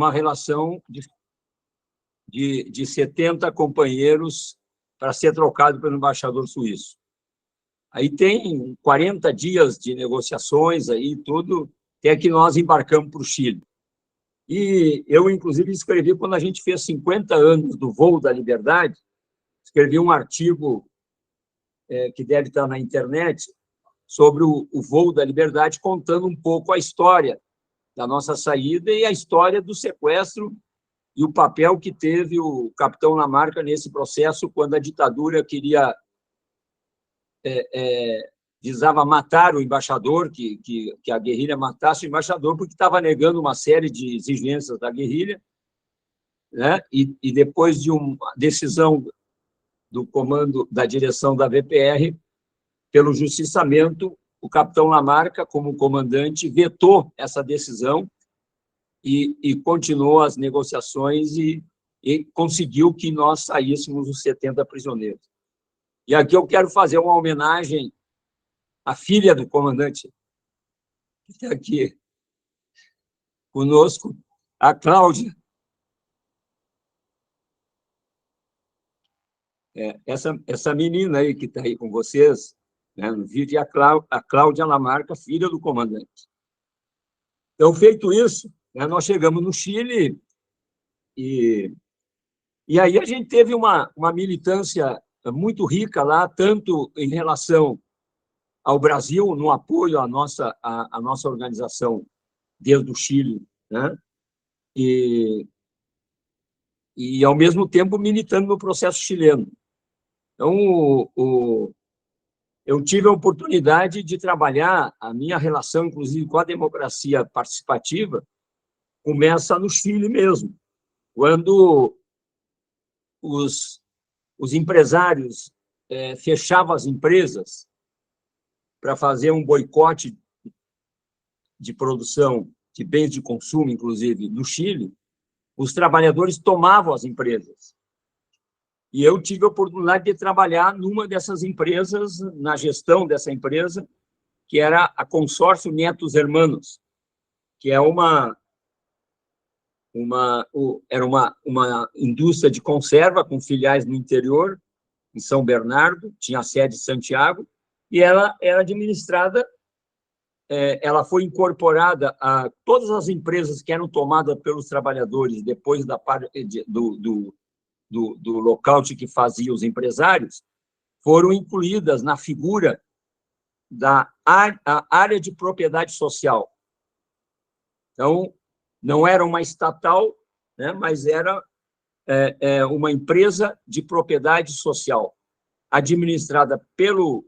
uma relação de 70 companheiros para ser trocado pelo embaixador suíço. Aí tem 40 dias de negociações, aí tudo, até que nós embarcamos para o Chile. E eu, inclusive, escrevi, quando a gente fez 50 anos do Voo da Liberdade, escrevi um artigo que deve estar na internet sobre o Voo da Liberdade, contando um pouco a história da nossa saída e a história do sequestro e o papel que teve o capitão Lamarca nesse processo, quando a ditadura visava matar o embaixador, que a guerrilha matasse o embaixador, porque estava negando uma série de exigências da guerrilha, né? E depois de uma decisão do comando da direção da VPR, pelo justiçamento, o capitão Lamarca, como comandante, vetou essa decisão e continuou as negociações e conseguiu que nós saíssemos os 70 prisioneiros. E aqui eu quero fazer uma homenagem à filha do comandante, que está aqui conosco, a Cláudia. Essa menina aí que está aí com vocês, né, no vídeo, é a Cláudia Lamarca, filha do comandante. Então, feito isso, né, nós chegamos no Chile e aí a gente teve uma militância muito rica lá, tanto em relação ao Brasil, no apoio à nossa organização desde o Chile, né? E, ao mesmo tempo, militando no processo chileno. Então, eu tive a oportunidade de trabalhar, a minha relação, inclusive, com a democracia participativa, começa no Chile mesmo, quando os empresários fechavam as empresas para fazer um boicote de produção de bens de consumo, inclusive, no Chile, os trabalhadores tomavam as empresas. E eu tive a oportunidade de trabalhar numa dessas empresas, na gestão dessa empresa, que era a Consórcio Netos Hermanos, que é uma indústria de conserva com filiais no interior, em São Bernardo, tinha sede em Santiago, e ela era administrada, ela foi incorporada a todas as empresas que eram tomadas pelos trabalhadores depois do lockout que fazia os empresários, foram incluídas na figura da área de propriedade social. Então, não era uma estatal, né, mas era uma empresa de propriedade social, administrada pelo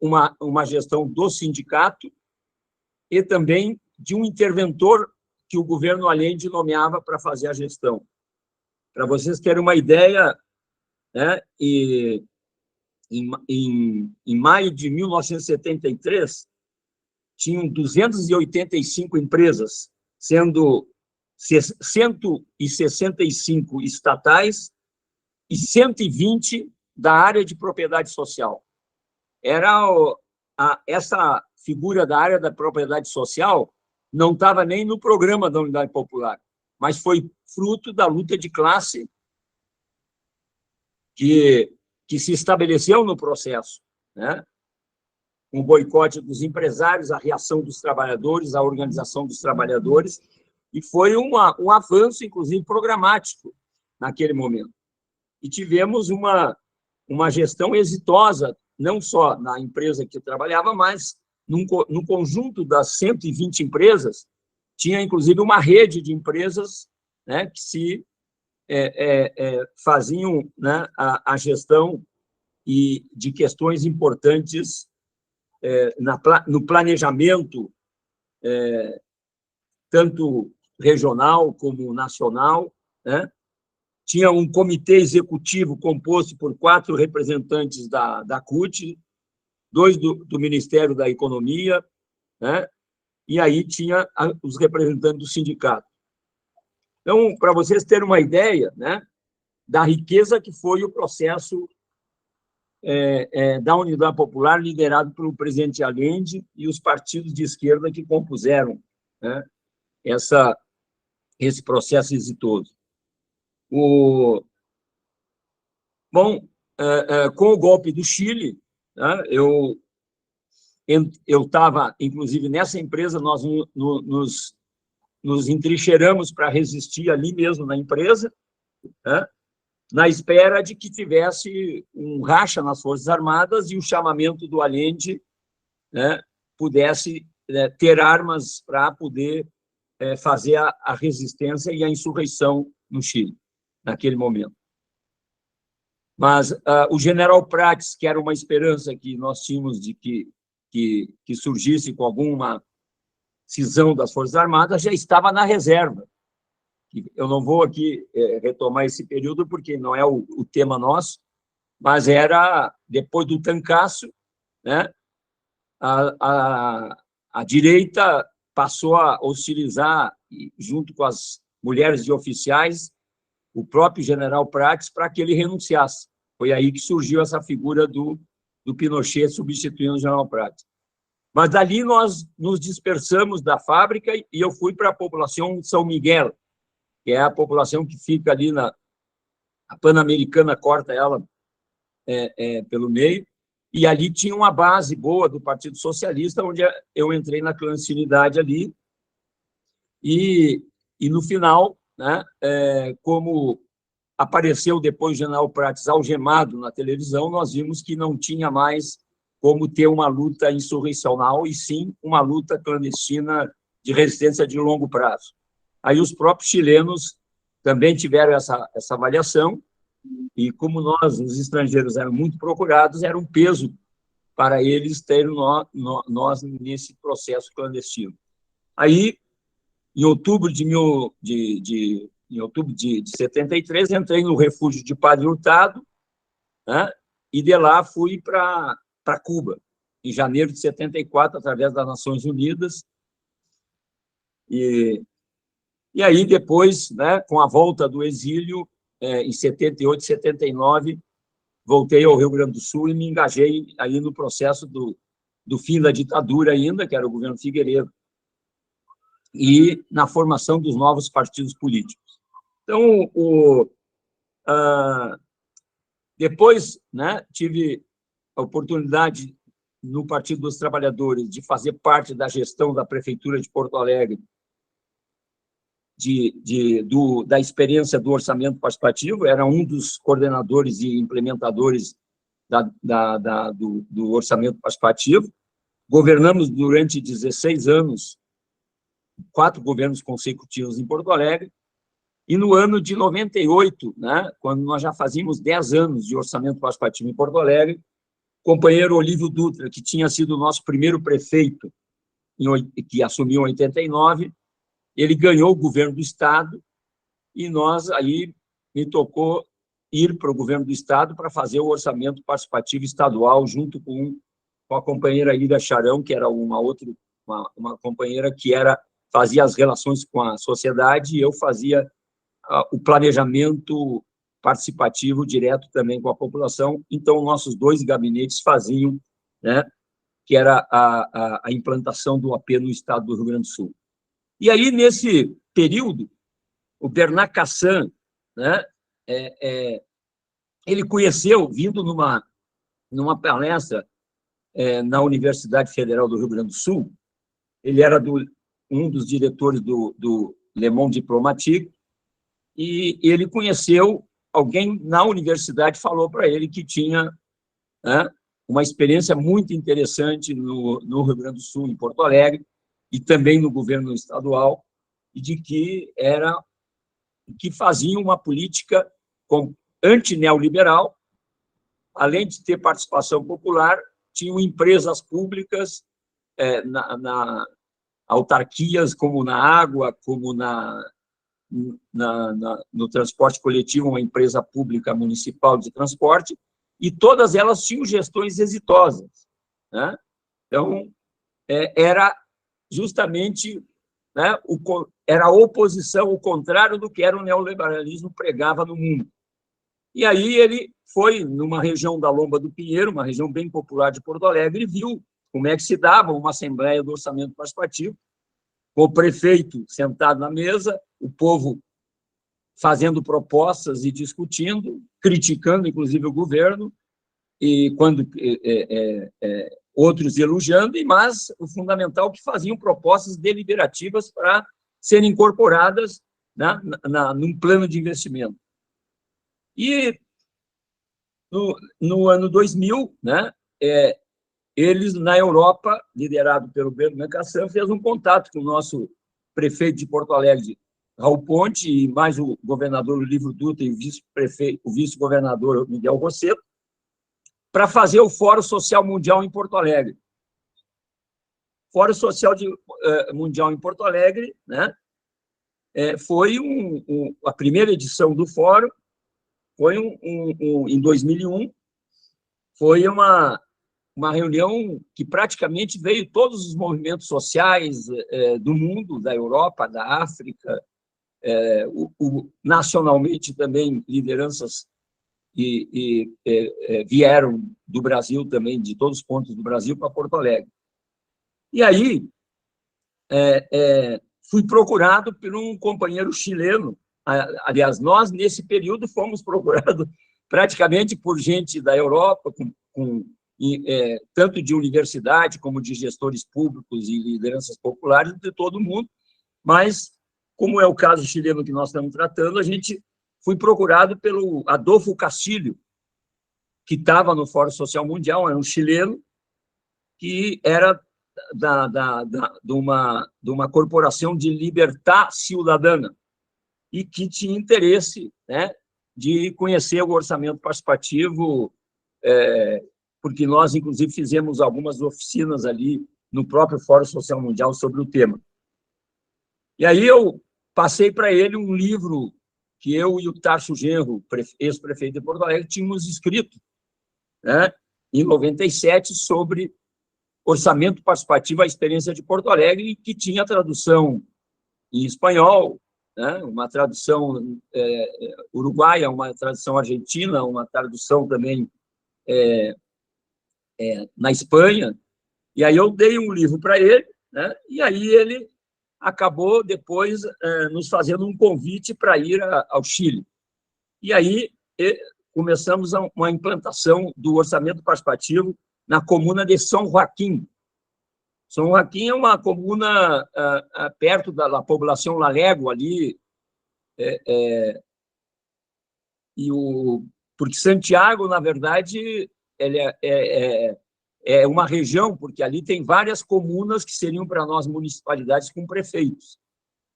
uma gestão do sindicato e também de um interventor que o governo Allende nomeava para fazer a gestão. Para vocês terem uma ideia, né, em maio de 1973, tinham 285 empresas, sendo 165 estatais e 120 da área de propriedade social. Essa figura da área da propriedade social não estava nem no programa da Unidade Popular, mas foi fruto da luta de classe que se estabeleceu no processo, né? O boicote dos empresários, a reação dos trabalhadores, a organização dos trabalhadores, e foi um avanço, inclusive, programático naquele momento. E tivemos uma gestão exitosa, não só na empresa que eu trabalhava, mas no conjunto das 120 empresas, tinha, inclusive, uma rede de empresas, né, que se faziam, né, a gestão e de questões importantes no planejamento, tanto regional como nacional, né? Tinha um comitê executivo composto por 4 representantes da CUT, 2 do Ministério da Economia, né? E aí tinha os representantes do sindicato. Então, para vocês terem uma ideia, né, da riqueza que foi o processo da Unidade Popular, liderado pelo presidente Allende e os partidos de esquerda que compuseram, né, esse processo exitoso. Bom, com o golpe do Chile, né, eu estava, inclusive, nessa empresa, nós nos entrincheiramos para resistir ali mesmo na empresa, né, na espera de que tivesse um racha nas Forças Armadas e o chamamento do Allende, né, pudesse ter armas para poder fazer a resistência e a insurreição no Chile, naquele momento. Mas o general Prates, que era uma esperança que nós tínhamos de que surgisse com alguma cisão das Forças Armadas, já estava na reserva. Eu não vou aqui retomar esse período, porque não é o tema nosso, mas era, depois do Tancaço, né, a direita passou a hostilizar, junto com as mulheres de oficiais, o próprio general Prates para que ele renunciasse. Foi aí que surgiu essa figura do Pinochet substituindo o general Prates. Mas dali nós nos dispersamos da fábrica e eu fui para a população de São Miguel, que é a população que fica ali a Pan-Americana, corta ela pelo meio, e ali tinha uma base boa do Partido Socialista, onde eu entrei na clandestinidade ali, e no final, né, como apareceu depois o general Prates algemado na televisão, nós vimos que não tinha mais como ter uma luta insurrecional, e sim uma luta clandestina de resistência de longo prazo. Aí os próprios chilenos também tiveram essa avaliação, e como nós, os estrangeiros, éramos muito procurados, era um peso para eles terem nós nesse processo clandestino. Aí, em outubro de 73, entrei no refúgio de Padre Hurtado, né, e de lá fui para Cuba, em janeiro de 74, através das Nações Unidas. E aí, depois, né, com a volta do exílio, em 78, 79, voltei ao Rio Grande do Sul e me engajei aí no processo do fim da ditadura ainda, que era o governo Figueiredo, e na formação dos novos partidos políticos. Então, depois, né, tive a oportunidade, no Partido dos Trabalhadores, de fazer parte da gestão da Prefeitura de Porto Alegre, da experiência do orçamento participativo, era um dos coordenadores e implementadores do orçamento participativo. Governamos durante 16 anos, 4 governos consecutivos em Porto Alegre, e no ano de 98, né, quando nós já fazíamos 10 anos de orçamento participativo em Porto Alegre, o companheiro Olívio Dutra, que tinha sido o nosso primeiro prefeito, que assumiu em 89, ele ganhou o governo do Estado, e aí me tocou ir para o governo do Estado para fazer o orçamento participativo estadual, junto com a companheira Ida Charão, que era uma companheira que fazia as relações com a sociedade, e eu fazia o planejamento participativo direto também com a população. Então, nossos 2 gabinetes faziam, né, que era a implantação do AP no estado do Rio Grande do Sul. E aí, nesse período, o Bernard Cassan, né, ele conheceu, vindo numa palestra na Universidade Federal do Rio Grande do Sul, ele era um dos diretores do Le Monde Diplomatique, e ele conheceu alguém na universidade, falou para ele que tinha, né, uma experiência muito interessante no Rio Grande do Sul, em Porto Alegre, e também no governo estadual, e de que faziam uma política antineoliberal, além de ter participação popular, tinham empresas públicas na autarquias, como na água, como no transporte coletivo, uma empresa pública municipal de transporte, e todas elas tinham gestões exitosas, né? Então, era justamente, né, era a oposição, o contrário do que era o neoliberalismo pregava no mundo. E aí ele foi numa região da Lomba do Pinheiro, uma região bem popular de Porto Alegre, e viu como é que se dava uma assembleia do orçamento participativo, com o prefeito sentado na mesa, o povo fazendo propostas e discutindo, criticando, inclusive, o governo, e quando outros elogiando, mas o fundamental é que faziam propostas deliberativas para serem incorporadas, né, num plano de investimento. E no ano 2000, né, eles, na Europa, liderado pelo Bento Mencassan, fez um contato com o nosso prefeito de Porto Alegre, Raul Ponte, e mais o governador Olívio Dutra e o vice-governador Miguel Rosseto, para fazer o Fórum Social Mundial em Porto Alegre. Fórum Social Mundial em Porto Alegre, né, foi a primeira edição do Fórum, foi em 2001, foi uma reunião que praticamente veio todos os movimentos sociais do mundo, da Europa, da África, nacionalmente também lideranças vieram do Brasil também, de todos os pontos do Brasil, para Porto Alegre. E aí fui procurado por um companheiro chileno. Aliás, nós, nesse período, fomos procurados praticamente por gente da Europa, tanto de universidade como de gestores públicos e lideranças populares de todo o mundo, mas, como é o caso chileno que nós estamos tratando, a gente foi procurado pelo Adolfo Castilho, que estava no Fórum Social Mundial, era um chileno, que era de uma corporação de Libertad Ciudadana, e que tinha interesse, né, de conhecer o orçamento participativo, porque nós, inclusive, fizemos algumas oficinas ali no próprio Fórum Social Mundial sobre o tema. E aí eu passei para ele um livro que eu e o Tarso Genro, ex-prefeito de Porto Alegre, tínhamos escrito, né, em 97, sobre orçamento participativo, a experiência de Porto Alegre, que tinha tradução em espanhol, né, uma tradução uruguaia, uma tradução argentina, uma tradução também na Espanha. E aí eu dei um livro para ele, né, e aí ele acabou depois nos fazendo um convite para ir ao Chile. E aí começamos uma implantação do orçamento participativo na comuna de São Joaquim. São Joaquim é uma comuna perto da poblação La Légua, ali, porque Santiago, na verdade, ele é uma região, porque ali tem várias comunas que seriam para nós municipalidades com prefeitos.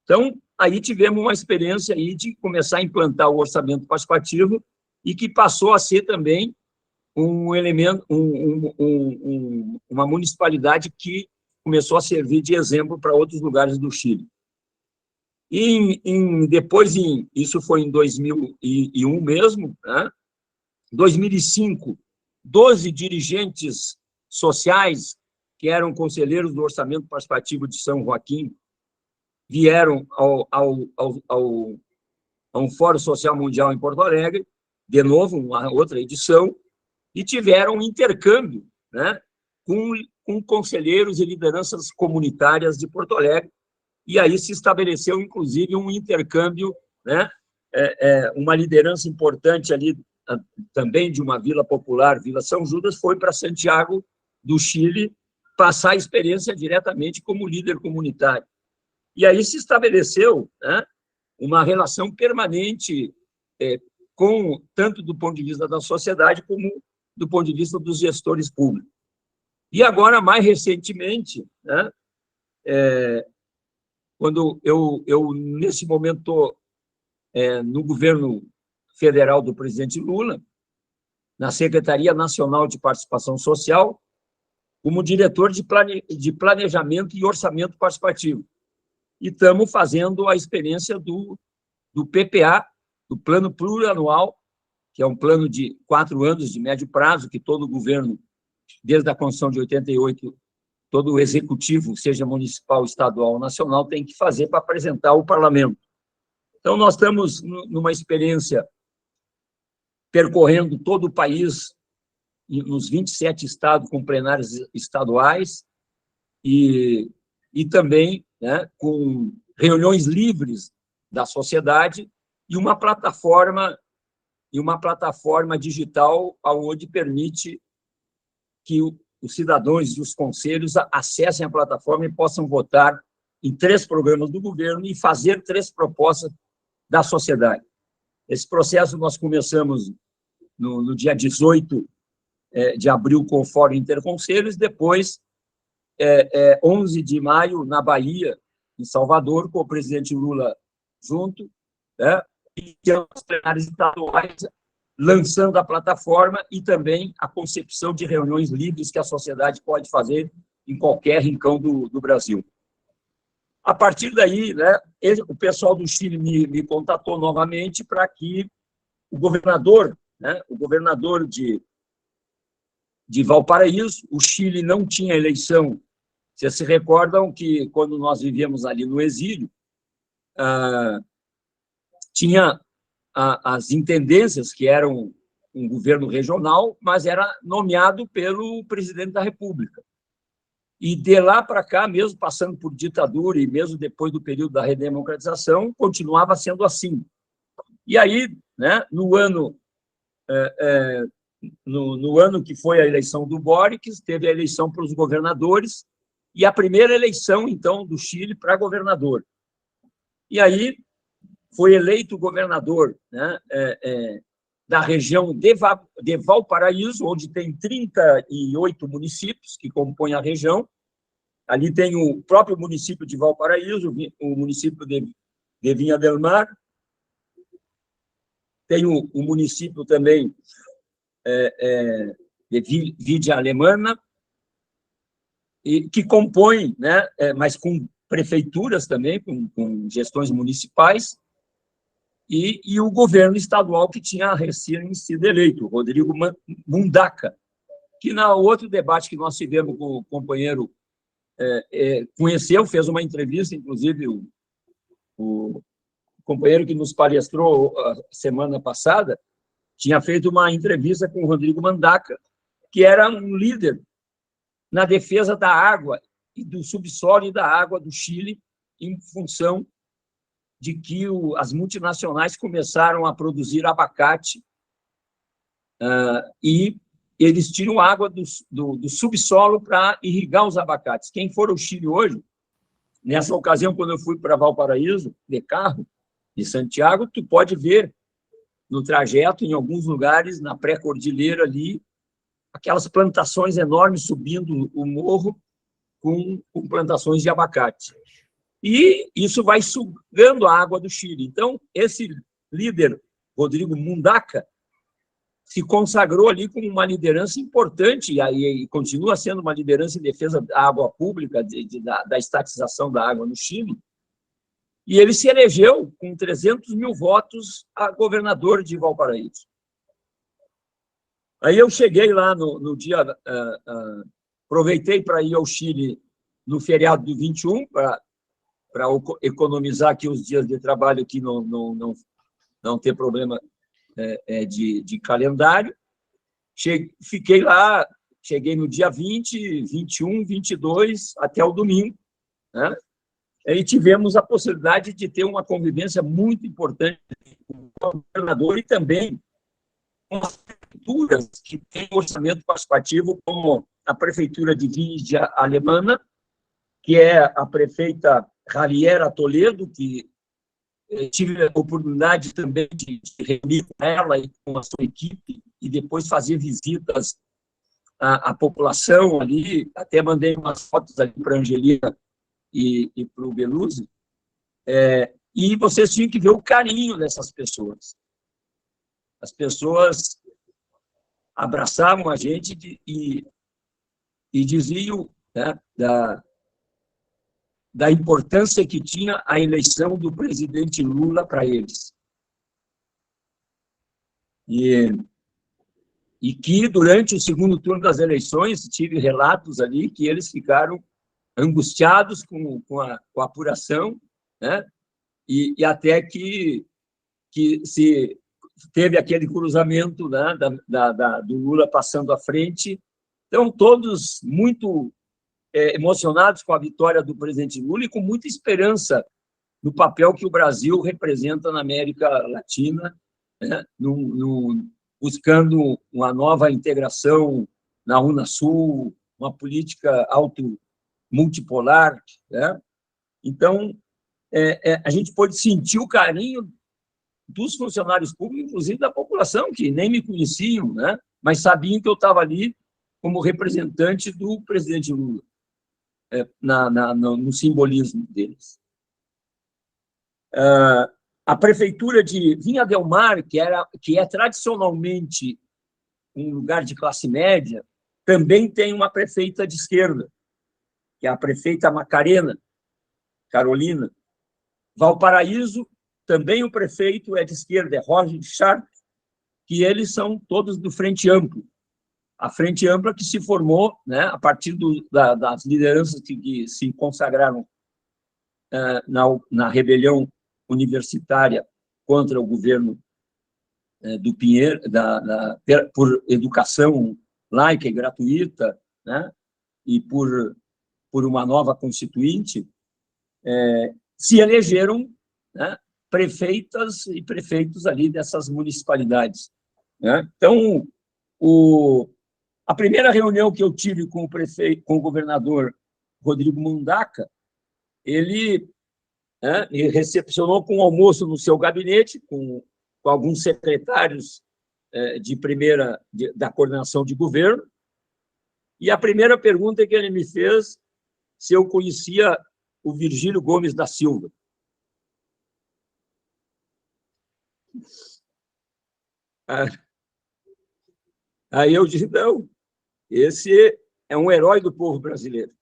Então, aí tivemos uma experiência aí de começar a implantar o orçamento participativo e que passou a ser também um elemento, uma municipalidade que começou a servir de exemplo para outros lugares do Chile. E isso foi em 2001 mesmo, né? 2005, 12 dirigentes sociais que eram conselheiros do orçamento participativo de São Joaquim vieram a um Fórum Social Mundial em Porto Alegre, de novo, uma outra edição, e tiveram um intercâmbio, né, com conselheiros e lideranças comunitárias de Porto Alegre, e aí se estabeleceu, inclusive, um intercâmbio, né, uma liderança importante ali, também de uma vila popular, Vila São Judas, foi para Santiago do Chile passar a experiência diretamente como líder comunitário. E aí se estabeleceu, né, uma relação permanente tanto do ponto de vista da sociedade como do ponto de vista dos gestores públicos. E agora, mais recentemente, né, quando eu nesse momento, estou no governo federal do presidente Lula, na Secretaria Nacional de Participação Social, como diretor de Planejamento e Orçamento Participativo. E estamos fazendo a experiência do PPA, do Plano Plurianual, que é um plano de 4 anos de médio prazo, que todo governo, desde a Constituição de 88, todo o executivo, seja municipal, estadual ou nacional, tem que fazer para apresentar ao parlamento. Então, nós estamos numa experiência percorrendo todo o país, nos 27 estados com plenários estaduais, e também né, com reuniões livres da sociedade e uma plataforma digital onde permite que os cidadãos e os conselhos acessem a plataforma e possam votar em 3 programas do governo e fazer 3 propostas da sociedade. Esse processo nós começamos no dia 18 de abril com o Fórum Interconselhos, depois, 11 de maio, na Bahia, em Salvador, com o presidente Lula junto, né, e as plenárias estaduais lançando a plataforma e também a concepção de reuniões livres que a sociedade pode fazer em qualquer rincão do Brasil. A partir daí, né, o pessoal do Chile me contatou novamente para que o governador, né, de Valparaíso, o Chile não tinha eleição. Vocês se recordam que, quando nós vivíamos ali no exílio, tinha as intendências, que eram um governo regional, mas era nomeado pelo presidente da República. E de lá para cá, mesmo passando por ditadura e mesmo depois do período da redemocratização, continuava sendo assim. E aí, né, no ano que foi a eleição do Boric, teve a eleição para os governadores e a primeira eleição, então, do Chile para governador. E aí foi eleito governador, né, da região de Valparaíso, onde tem 38 municípios que compõem a região. Ali tem o próprio município de Valparaíso, o município de Vinha del Mar, tem o município também de Vidia Alemana, e que compõe, né, mas com prefeituras também, com gestões municipais, e o governo estadual que tinha recém sido eleito, Rodrigo Mundaca, que, no outro debate que nós tivemos com o companheiro, conheceu, fez uma entrevista, inclusive o companheiro que nos palestrou a semana passada, tinha feito uma entrevista com o Rodrigo Mundaca, que era um líder na defesa da água e do subsolo e da água do Chile, em função de que as multinacionais começaram a produzir abacate e eles tiram água do subsolo para irrigar os abacates. Quem for ao Chile hoje, nessa ocasião, quando eu fui para Valparaíso, de carro, de Santiago, tu pode ver no trajeto, em alguns lugares, na pré-cordilheira ali, aquelas plantações enormes subindo o morro com plantações de abacate. E isso vai sugando a água do Chile. Então, esse líder, Rodrigo Mundaca, se consagrou ali como uma liderança importante e continua sendo uma liderança em defesa da água pública, da estatização da água no Chile. E ele se elegeu com 300 mil votos a governador de Valparaíso. Aí eu cheguei lá no dia... aproveitei para ir ao Chile no feriado do 21, para economizar aqui os dias de trabalho, aqui não ter problema de calendário. Fiquei lá, cheguei no dia 20, 21, 22, até o domingo, né? E tivemos a possibilidade de ter uma convivência muito importante com o governador e também com as prefeituras que têm orçamento participativo, como a prefeitura de Vidia Alemana, que é a prefeita Javiera Toledo, que tive a oportunidade também de reunir com ela e com a sua equipe e depois fazer visitas à população ali, até mandei umas fotos ali para a Angelina e para o Beluzi, e vocês tinham que ver o carinho dessas pessoas. As pessoas abraçavam a gente e diziam, né, da importância que tinha a eleição do presidente Lula para eles. E que, durante o segundo turno das eleições, tive relatos ali que eles ficaram angustiados com a apuração, né? E até que se teve aquele cruzamento, né, do Lula passando à frente. Então, todos muito emocionados com a vitória do presidente Lula e com muita esperança no papel que o Brasil representa na América Latina, né, buscando uma nova integração na Unasul, uma política multipolar, né? Então, a gente pôde sentir o carinho dos funcionários públicos, inclusive da população, que nem me conheciam, né? Mas sabiam que eu estava ali como representante do presidente Lula, no simbolismo deles. A prefeitura de Vinha del Mar, que é tradicionalmente um lugar de classe média, também tem uma prefeita de esquerda, que é a prefeita Macarena Carolina. Valparaíso, também o prefeito é de esquerda, é Roger Sharp, que eles são todos do Frente Amplo. A Frente Ampla que se formou, né, a partir das lideranças que se consagraram na rebelião universitária contra o governo do Pinheiro, por educação laica e gratuita, né, e por uma nova constituinte, se elegeram, né, prefeitas e prefeitos ali dessas municipalidades, né? Então, a primeira reunião que eu tive com o governador Rodrigo Mundaca, ele me recepcionou com um almoço no seu gabinete, com alguns secretários da coordenação de governo, e a primeira pergunta que ele me fez, se eu conhecia o Virgílio Gomes da Silva. Aí eu disse, não, esse é um herói do povo brasileiro,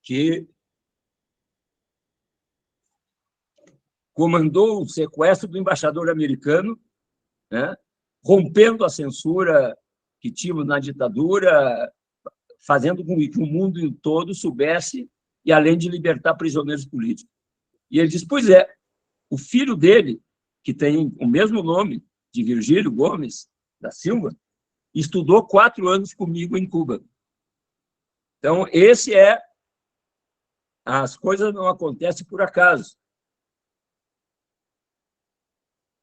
que comandou o sequestro do embaixador americano, né, rompendo a censura que tínhamos na ditadura, fazendo com que o mundo todo soubesse, e além de libertar prisioneiros políticos. E ele disse, pois é, o filho dele, que tem o mesmo nome de Virgílio Gomes da Silva, estudou 4 anos comigo em Cuba. Então, as coisas não acontecem por acaso.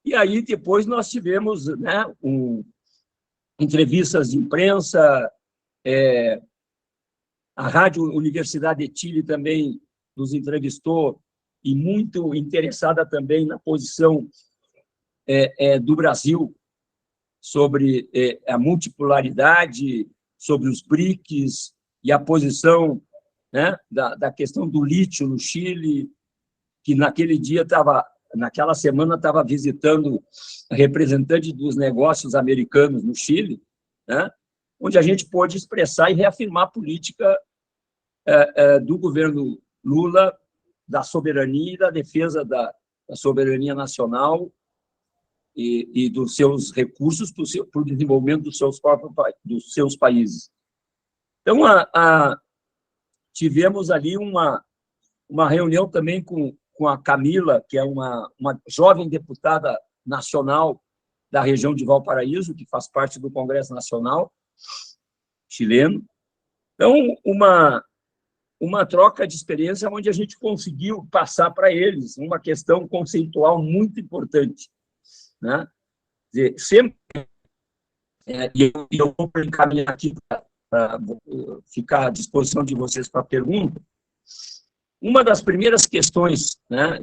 E aí, depois, nós tivemos, né, entrevistas de imprensa, a Rádio Universidade de Chile também nos entrevistou, e muito interessada também na posição do Brasil sobre a multipolaridade, sobre os BRICS, e a posição, né, da questão do lítio no Chile, que naquela semana estava visitando representante dos negócios americanos no Chile, né, onde a gente pôde expressar e reafirmar a política do governo Lula, da soberania e da defesa da soberania nacional e dos seus recursos para o desenvolvimento dos seus países. Então, tivemos ali uma reunião também com a Camila, que é uma jovem deputada nacional da região de Valparaíso, que faz parte do Congresso Nacional chileno. Então, uma troca de experiência onde a gente conseguiu passar para eles uma questão conceitual muito importante, né? Sempre, e eu vou encaminhar aqui para ficar à disposição de vocês para a pergunta, uma das primeiras questões, né,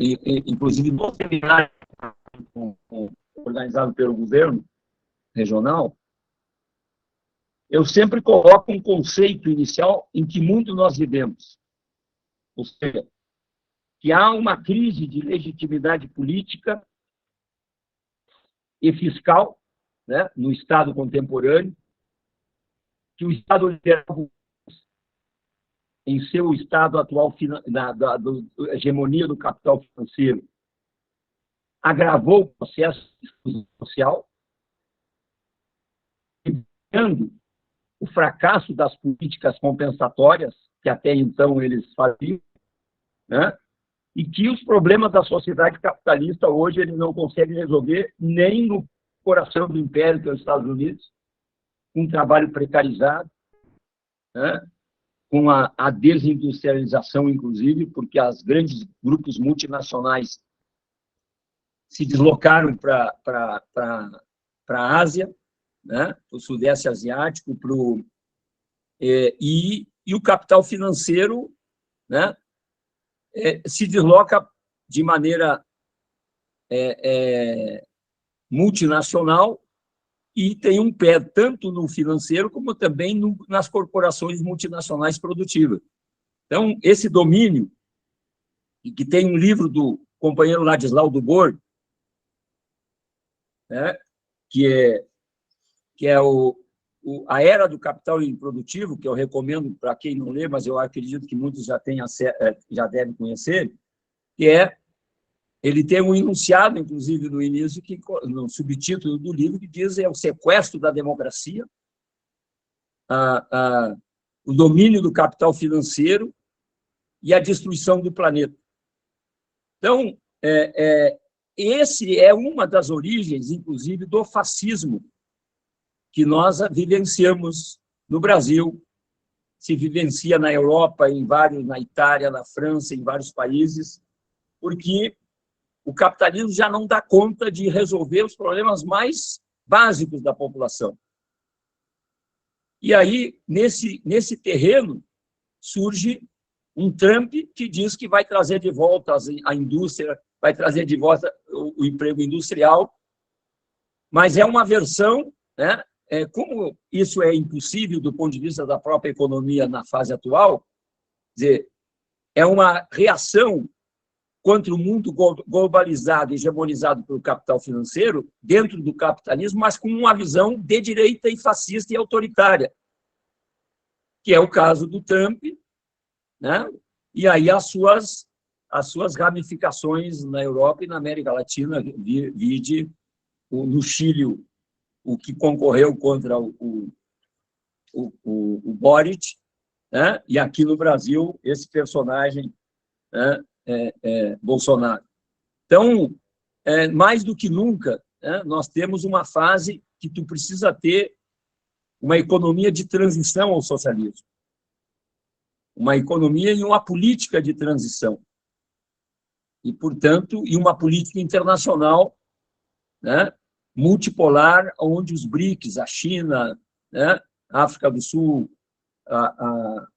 inclusive no seminário organizado pelo governo regional, eu sempre coloco um conceito inicial em que muito nós vivemos, ou seja, que há uma crise de legitimidade política e fiscal, né, no Estado contemporâneo, que o Estado liberal, em seu estado atual da hegemonia do capital financeiro, agravou o processo social, evitando o fracasso das políticas compensatórias, que até então eles faziam, né? E que os problemas da sociedade capitalista hoje eles não conseguem resolver nem no coração do império, que é os Estados Unidos, com um trabalho precarizado, né, com a desindustrialização, inclusive, porque os grandes grupos multinacionais se deslocaram para a Ásia, né, para o Sudeste Asiático, e o capital financeiro, né, se desloca de maneira multinacional e tem um pé tanto no financeiro como também nas corporações multinacionais produtivas. Então, esse domínio, que tem um livro do companheiro Ladislau Dubor, né, que é a Era do Capital Improdutivo, que eu recomendo para quem não lê, mas eu acredito que muitos já devem conhecer, ele tem um enunciado, inclusive, no início, no subtítulo do livro, que diz o sequestro da democracia, o domínio do capital financeiro e a destruição do planeta. Então, esse é uma das origens, inclusive, do fascismo que nós vivenciamos no Brasil, se vivencia na Europa, na Itália, na França, em vários países, porque o capitalismo já não dá conta de resolver os problemas mais básicos da população. E aí, nesse terreno, surge um Trump que diz que vai trazer de volta a indústria, vai trazer de volta o emprego industrial, mas é uma versão, né? Como isso é impossível do ponto de vista da própria economia na fase atual, quer dizer, é uma reação contra o mundo globalizado, hegemonizado pelo capital financeiro, dentro do capitalismo, mas com uma visão de direita e fascista e autoritária, que é o caso do Trump, né? E aí as suas ramificações na Europa e na América Latina, vide no Chile, o que concorreu contra o Boric, né? E aqui no Brasil, esse personagem, né? Bolsonaro. Então, mais do que nunca, né, nós temos uma fase que tu precisa ter uma economia de transição ao socialismo, uma economia e uma política de transição, e, portanto, uma política internacional, né, multipolar, onde os BRICS, a China, né, a África do Sul, a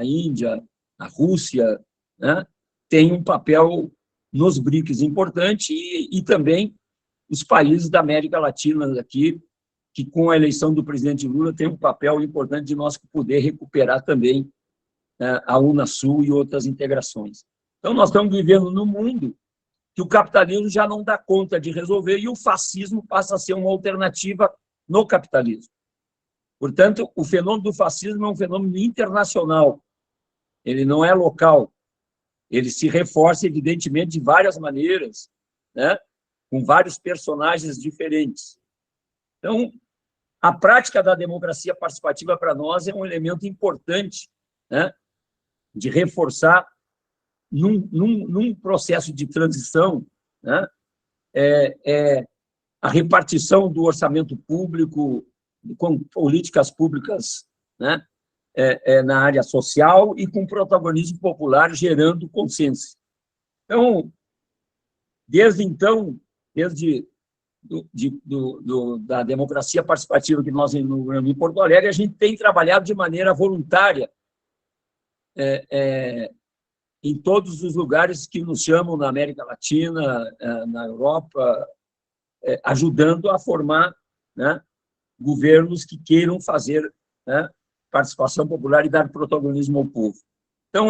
Índia, a Rússia, né, tem um papel nos BRICS importante e também os países da América Latina aqui, que com a eleição do presidente Lula tem um papel importante de nós poder recuperar também a Unasul e outras integrações. Então, nós estamos vivendo num mundo que o capitalismo já não dá conta de resolver e o fascismo passa a ser uma alternativa no capitalismo. Portanto, o fenômeno do fascismo é um fenômeno internacional, ele não é local. Ele se reforça, evidentemente, de várias maneiras, né? Com vários personagens diferentes. Então, a prática da democracia participativa, para nós, é um elemento importante, né? De reforçar, num processo de transição, né? A repartição do orçamento público com políticas públicas, né? Na área social e com protagonismo popular, gerando consenso. Então, desde da democracia participativa que nós inauguramos em Porto Alegre, a gente tem trabalhado de maneira voluntária em todos os lugares que nos chamam na América Latina, na Europa, ajudando a formar, né, governos que queiram fazer, né, participação popular e dar protagonismo ao povo. Então,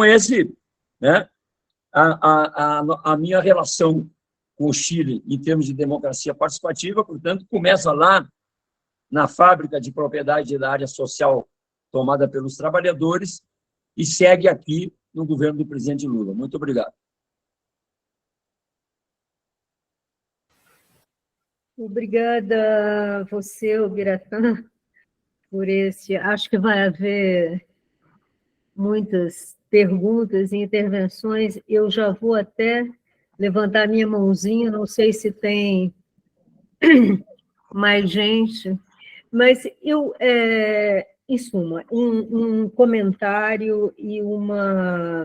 né, a minha relação com o Chile, em termos de democracia participativa, portanto, começa lá na fábrica de propriedade da área social tomada pelos trabalhadores e segue aqui no governo do presidente Lula. Muito obrigado. Obrigada a você, Ubiratã, por esse... Acho que vai haver muitas perguntas e intervenções. Eu já vou até levantar minha mãozinha, não sei se tem mais gente, mas em suma, um comentário e uma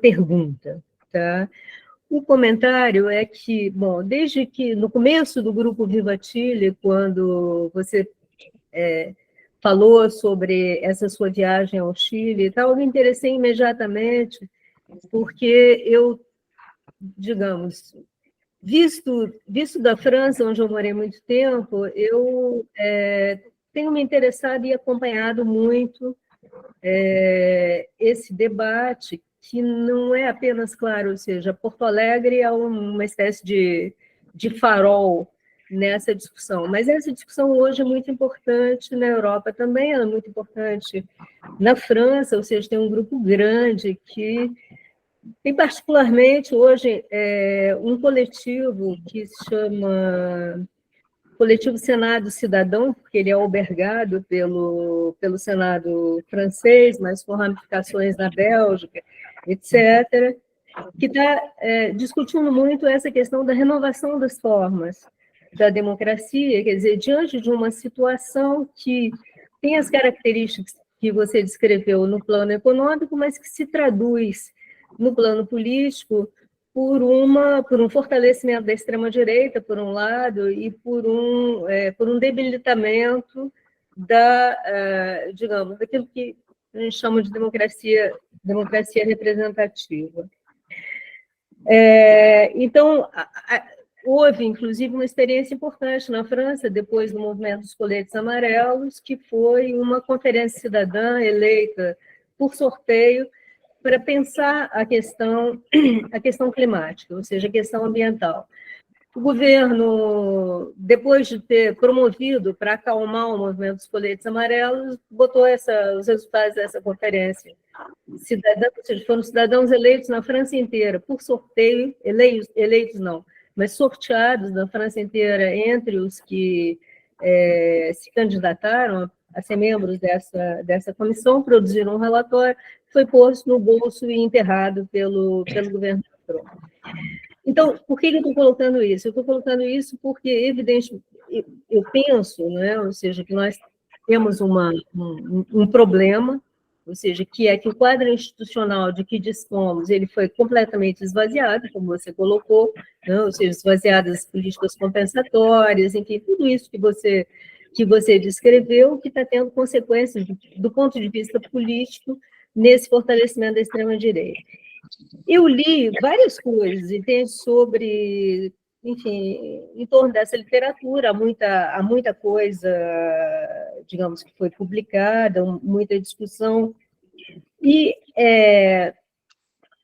pergunta, tá? O comentário é que, bom, desde que no começo do grupo Viva Chile, quando você falou sobre essa sua viagem ao Chile e tal, eu me interessei imediatamente, porque eu, digamos, visto da França, onde eu morei muito tempo, eu tenho me interessado e acompanhado muito esse debate, que não é apenas, claro, ou seja, Porto Alegre é uma espécie de farol nessa discussão, mas essa discussão hoje é muito importante na Europa também, ela é muito importante na França, ou seja, tem um grupo grande que tem particularmente hoje um coletivo que se chama Coletivo Senado Cidadão, porque ele é albergado pelo Senado francês, mas com ramificações na Bélgica, etc., que está discutindo muito essa questão da renovação das formas da democracia, quer dizer, diante de uma situação que tem as características que você descreveu no plano econômico, mas que se traduz no plano político por um fortalecimento da extrema-direita, por um lado, e por um debilitamento digamos, daquilo que a gente chama de democracia representativa. Então, houve, inclusive, uma experiência importante na França, depois do movimento dos coletes amarelos, que foi uma conferência cidadã eleita por sorteio para pensar a questão climática, ou seja, a questão ambiental. O governo, depois de ter promovido para acalmar o movimento dos coletes amarelos, botou os resultados dessa conferência cidadã, ou seja, foram cidadãos eleitos na França inteira, por sorteio, eleitos não, mas sorteados na França inteira entre os que se candidataram a ser membros dessa comissão, produziram um relatório, foi posto no bolso e enterrado pelo governo Macron. Então, por que eu estou colocando isso? Eu estou colocando isso porque, evidentemente, eu penso, né, ou seja, que nós temos um problema, ou seja, que é que o quadro institucional de que dispomos, ele foi completamente esvaziado, como você colocou, né, ou seja, esvaziadas as políticas compensatórias, enfim, tudo isso que você descreveu, que está tendo consequências do ponto de vista político nesse fortalecimento da extrema-direita. Eu li várias coisas, entende, sobre, enfim, em torno dessa literatura, há muita coisa, digamos, que foi publicada, muita discussão, e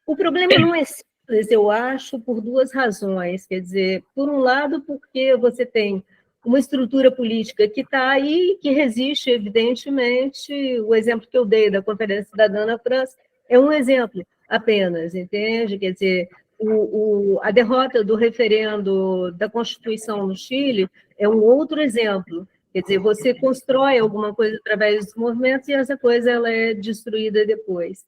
o problema não é simples, eu acho, por duas razões, quer dizer, por um lado, porque você tem uma estrutura política que está aí, que resiste, evidentemente, o exemplo que eu dei da Conferência Cidadã na França é um exemplo apenas, entende? Quer dizer, a derrota do referendo da Constituição no Chile é um outro exemplo. Quer dizer, você constrói alguma coisa através dos movimentos e essa coisa ela é destruída depois.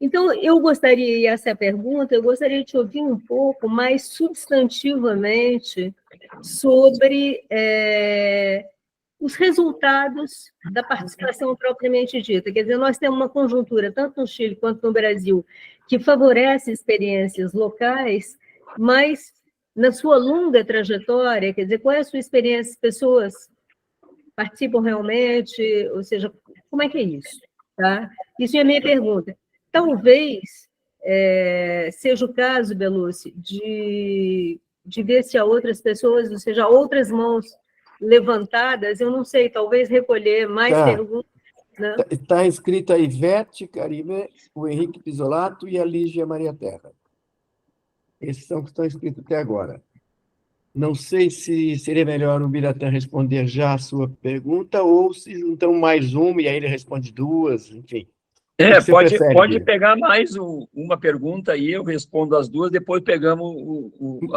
Então, eu gostaria, e essa é a pergunta, eu gostaria de te ouvir um pouco mais substantivamente sobre os resultados da participação propriamente dita. Quer dizer, nós temos uma conjuntura, tanto no Chile quanto no Brasil, que favorece experiências locais, mas, na sua longa trajetória, quer dizer, qual é a sua experiência? As pessoas participam realmente? Ou seja, como é que é isso? Tá? Isso é a minha pergunta. Talvez seja o caso, Belucci, de ver se há outras pessoas, ou seja, outras mãos levantadas, eu não sei, talvez recolher mais perguntas. Né? Está escrito a Ivete Caribe, o Henrique Pisolato e a Lígia Maria Terra. Esses são que estão escritos até agora. Não sei se seria melhor o Biratã responder já a sua pergunta ou se juntam mais uma e aí ele responde duas, enfim. Pode pegar mais uma pergunta aí, eu respondo as duas, depois pegamos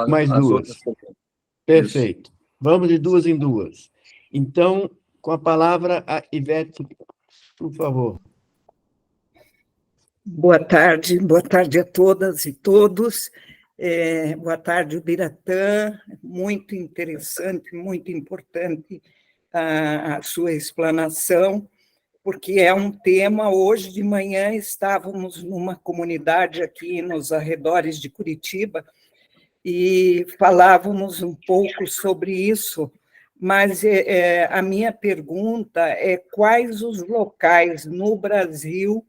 mais as duas. outras perguntas. Perfeito. Isso. Vamos de duas em duas. Então, com a palavra, a Ivete, por favor. Boa tarde a todas e todos. Boa tarde, Biratã. Muito interessante, muito importante a sua explanação, porque é um tema. Hoje de manhã estávamos numa comunidade aqui nos arredores de Curitiba e falávamos um pouco sobre isso, mas a minha pergunta é quais os locais no Brasil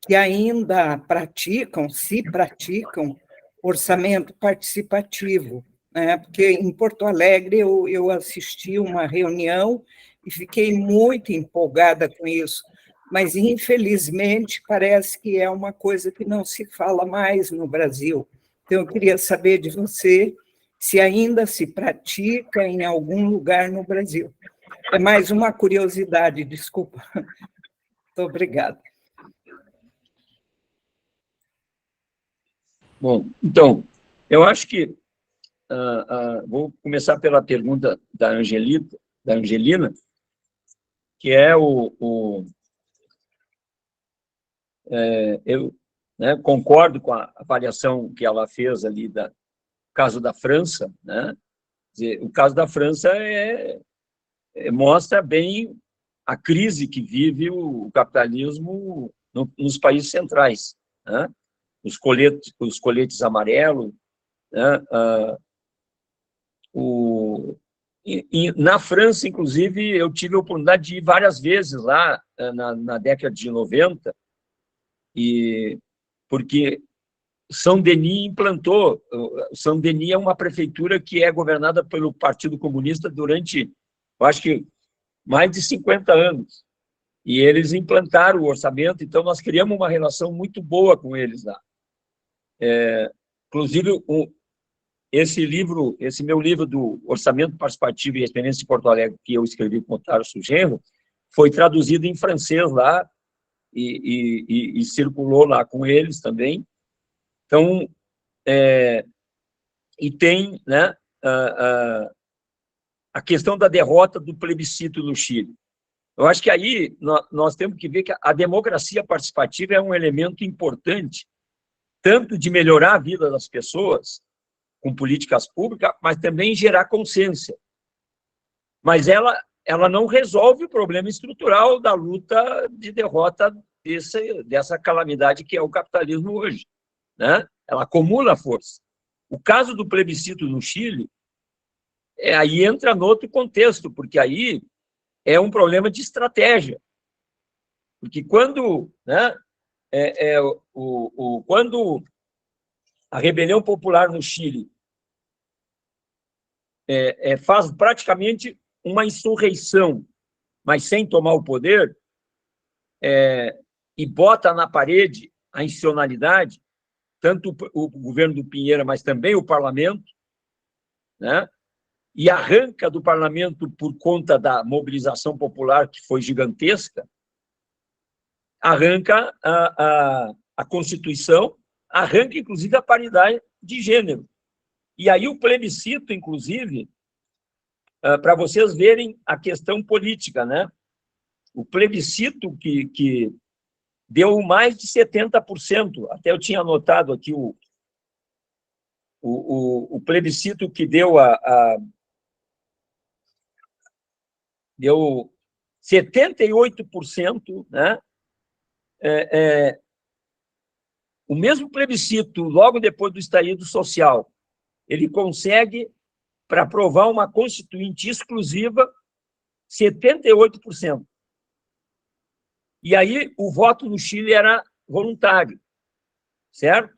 que ainda praticam, se praticam, orçamento participativo, né? Porque em Porto Alegre eu assisti uma reunião e fiquei muito empolgada com isso, mas, infelizmente, parece que é uma coisa que não se fala mais no Brasil. Então, eu queria saber de você se ainda se pratica em algum lugar no Brasil. É mais uma curiosidade, desculpa. Muito obrigada. Bom, então, eu acho que vou começar pela pergunta da Angelina, que é eu, né, concordo com a avaliação que ela fez ali do caso da França, né? Quer dizer, o caso da França mostra bem a crise que vive o capitalismo nos países centrais, né? Os coletes amarelos, né? Na França, inclusive, eu tive a oportunidade de ir várias vezes lá na década de 90, porque Saint-Denis implantou. Saint-Denis é uma prefeitura que é governada pelo Partido Comunista durante, eu acho que, mais de 50 anos. E eles implantaram o orçamento, então nós criamos uma relação muito boa com eles lá. Inclusive, esse meu livro do Orçamento Participativo e Experiência de Porto Alegre, que eu escrevi com o Tarso Genro, foi traduzido em francês lá e circulou lá com eles também. Então, e tem, né, a questão da derrota do plebiscito no Chile. Eu acho que aí nós temos que ver que a democracia participativa é um elemento importante, tanto de melhorar a vida das pessoas, com políticas públicas, mas também gerar consciência. Mas ela não resolve o problema estrutural da luta de derrota dessa calamidade que é o capitalismo hoje, né? Ela acumula força. O caso do plebiscito no Chile, aí entra no outro contexto, porque aí é um problema de estratégia. Porque quando, né, quando a rebelião popular no Chile faz praticamente uma insurreição, mas sem tomar o poder, e bota na parede a institucionalidade, tanto o governo do Pinheira, mas também o parlamento, né? E arranca do parlamento por conta da mobilização popular, que foi gigantesca, arranca a Constituição, arranca, inclusive, a paridade de gênero. E aí o plebiscito, inclusive, para vocês verem a questão política, né? O plebiscito que deu mais de 70%, até eu tinha anotado aqui o plebiscito que deu deu 78%, né? O mesmo plebiscito, logo depois do estallido social, ele consegue, para aprovar uma constituinte exclusiva, 78%. E aí o voto no Chile era voluntário, certo?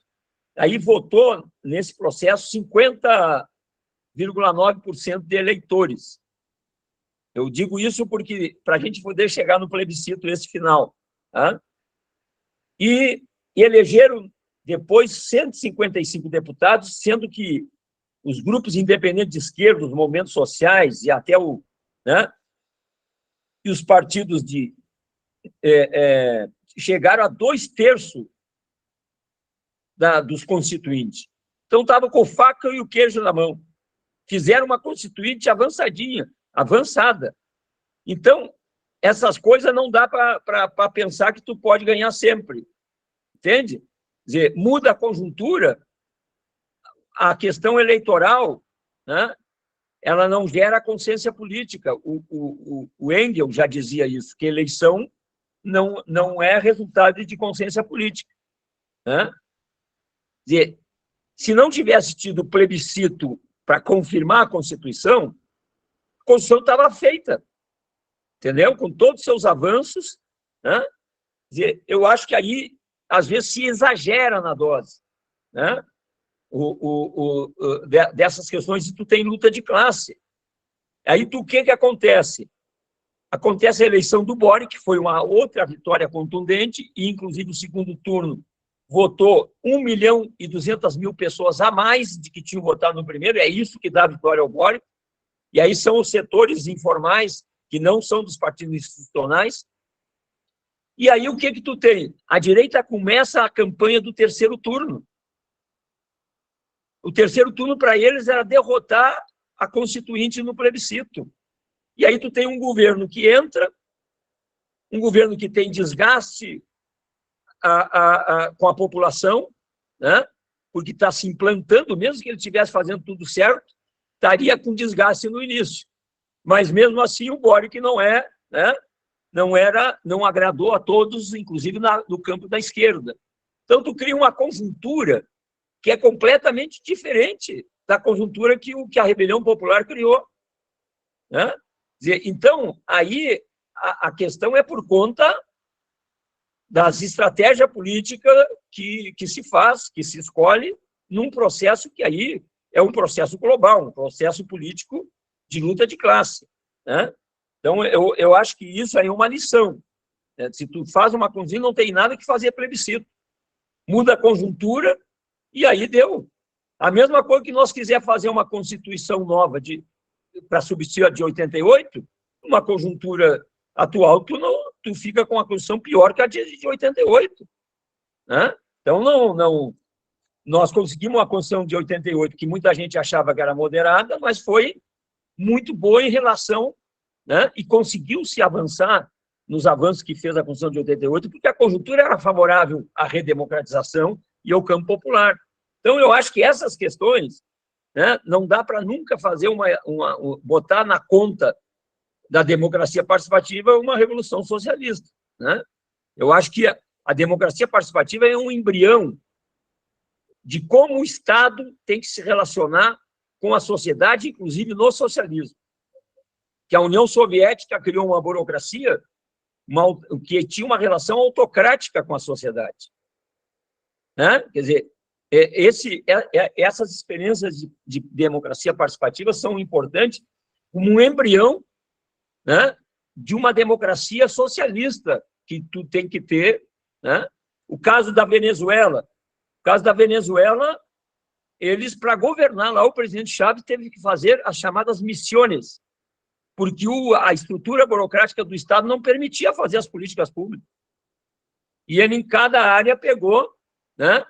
Aí votou, nesse processo, 50,9% de eleitores. Eu digo isso porque, para a gente poder chegar no plebiscito esse final. Tá? E elegeram, depois, 155 deputados, sendo que os grupos independentes de esquerda, os movimentos sociais e até e os partidos chegaram a 2/3 dos constituintes. Então, estava com faca e o queijo na mão. Fizeram uma constituinte avançadinha, avançada. Então, essas coisas não dá para pensar que tu pode ganhar sempre. Entende? Quer dizer, muda a conjuntura, a questão eleitoral, né? Ela não gera consciência política. O Engels já dizia isso, que eleição não é resultado de consciência política, né? Quer dizer, se não tivesse tido plebiscito para confirmar a Constituição estava feita, entendeu? Com todos os seus avanços, né? Quer dizer, eu acho que aí, às vezes, se exagera na dose, né? Dessas questões, e tu tem luta de classe. Aí, o que acontece? Acontece a eleição do Boric, que foi uma outra vitória contundente, e, inclusive, o segundo turno votou 1.200.000 pessoas a mais de que tinham votado no primeiro, é isso que dá a vitória ao Boric, e aí são os setores informais, que não são dos partidos institucionais, e aí o que tu tem? A direita começa a campanha do terceiro turno. O terceiro turno, para eles, era derrotar a Constituinte no plebiscito. E aí tu tem um governo que entra, um governo que tem desgaste com a população, né? Porque está se implantando, mesmo que ele estivesse fazendo tudo certo, estaria com desgaste no início. Mas, mesmo assim, o Boric não agradou a todos, inclusive no campo da esquerda. Então, tu cria uma conjuntura que é completamente diferente da conjuntura que a Rebelião Popular criou, né? Então, aí a questão é por conta das estratégias políticas que se faz, que se escolhe, num processo que aí é um processo global, um processo político de luta de classe, né? Então, eu acho que isso aí é uma lição, né? Se tu faz uma conjuntura, não tem nada que fazer plebiscito. Muda a conjuntura e aí deu. A mesma coisa que nós quiser fazer uma Constituição nova para substituir a de 88, uma conjuntura atual, tu fica com a Constituição pior que a de 88. Né? Então, nós conseguimos uma Constituição de 88 que muita gente achava que era moderada, mas foi muito boa em relação, né? E conseguiu-se avançar nos avanços que fez a Constituição de 88, porque a conjuntura era favorável à redemocratização e ao campo popular. Então, eu acho que essas questões, né, não dá para nunca fazer botar na conta da democracia participativa uma revolução socialista, né? Eu acho que a democracia participativa é um embrião de como o Estado tem que se relacionar com a sociedade, inclusive no socialismo. Que a União Soviética criou uma burocracia que tinha uma relação autocrática com a sociedade, né? Quer dizer, essas experiências de democracia participativa são importantes como um embrião, né, de uma democracia socialista que tu tem que ter, né? O caso da Venezuela, eles, para governar lá, o presidente Chávez teve que fazer as chamadas missões, porque a estrutura burocrática do Estado não permitia fazer as políticas públicas. E ele, em cada área, pegou, né,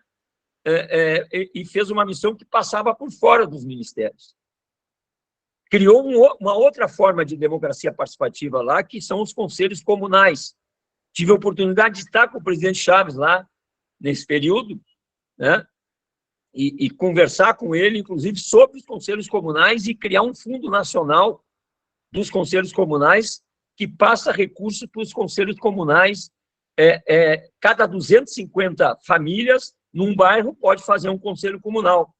e fez uma missão que passava por fora dos ministérios. Criou uma outra forma de democracia participativa lá, que são os conselhos comunais. Tive a oportunidade de estar com o presidente Chávez lá, nesse período, né, e conversar com ele, inclusive, sobre os conselhos comunais e criar um fundo nacional dos conselhos comunais que passa recursos para os conselhos comunais. Cada 250 famílias num bairro pode fazer um conselho comunal.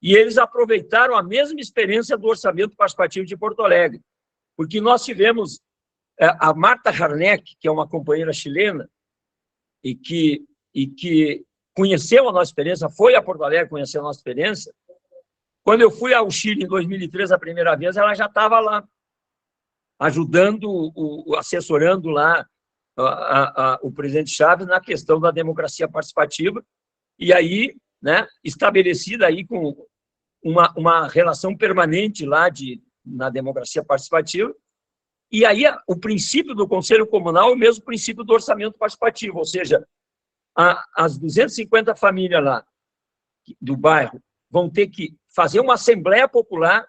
E eles aproveitaram a mesma experiência do orçamento participativo de Porto Alegre, porque nós tivemos a Marta Harneck, que é uma companheira chilena, e que conheceu a nossa experiência, foi a Porto Alegre conhecer a nossa experiência. Quando eu fui ao Chile em 2003, a primeira vez, ela já estava lá, ajudando, assessorando lá o presidente Chávez na questão da democracia participativa, e aí, né, estabelecida aí com uma relação permanente lá na democracia participativa, e aí o princípio do Conselho Comunal é o mesmo princípio do orçamento participativo, ou seja, as 250 famílias lá do bairro vão ter que fazer uma assembleia popular,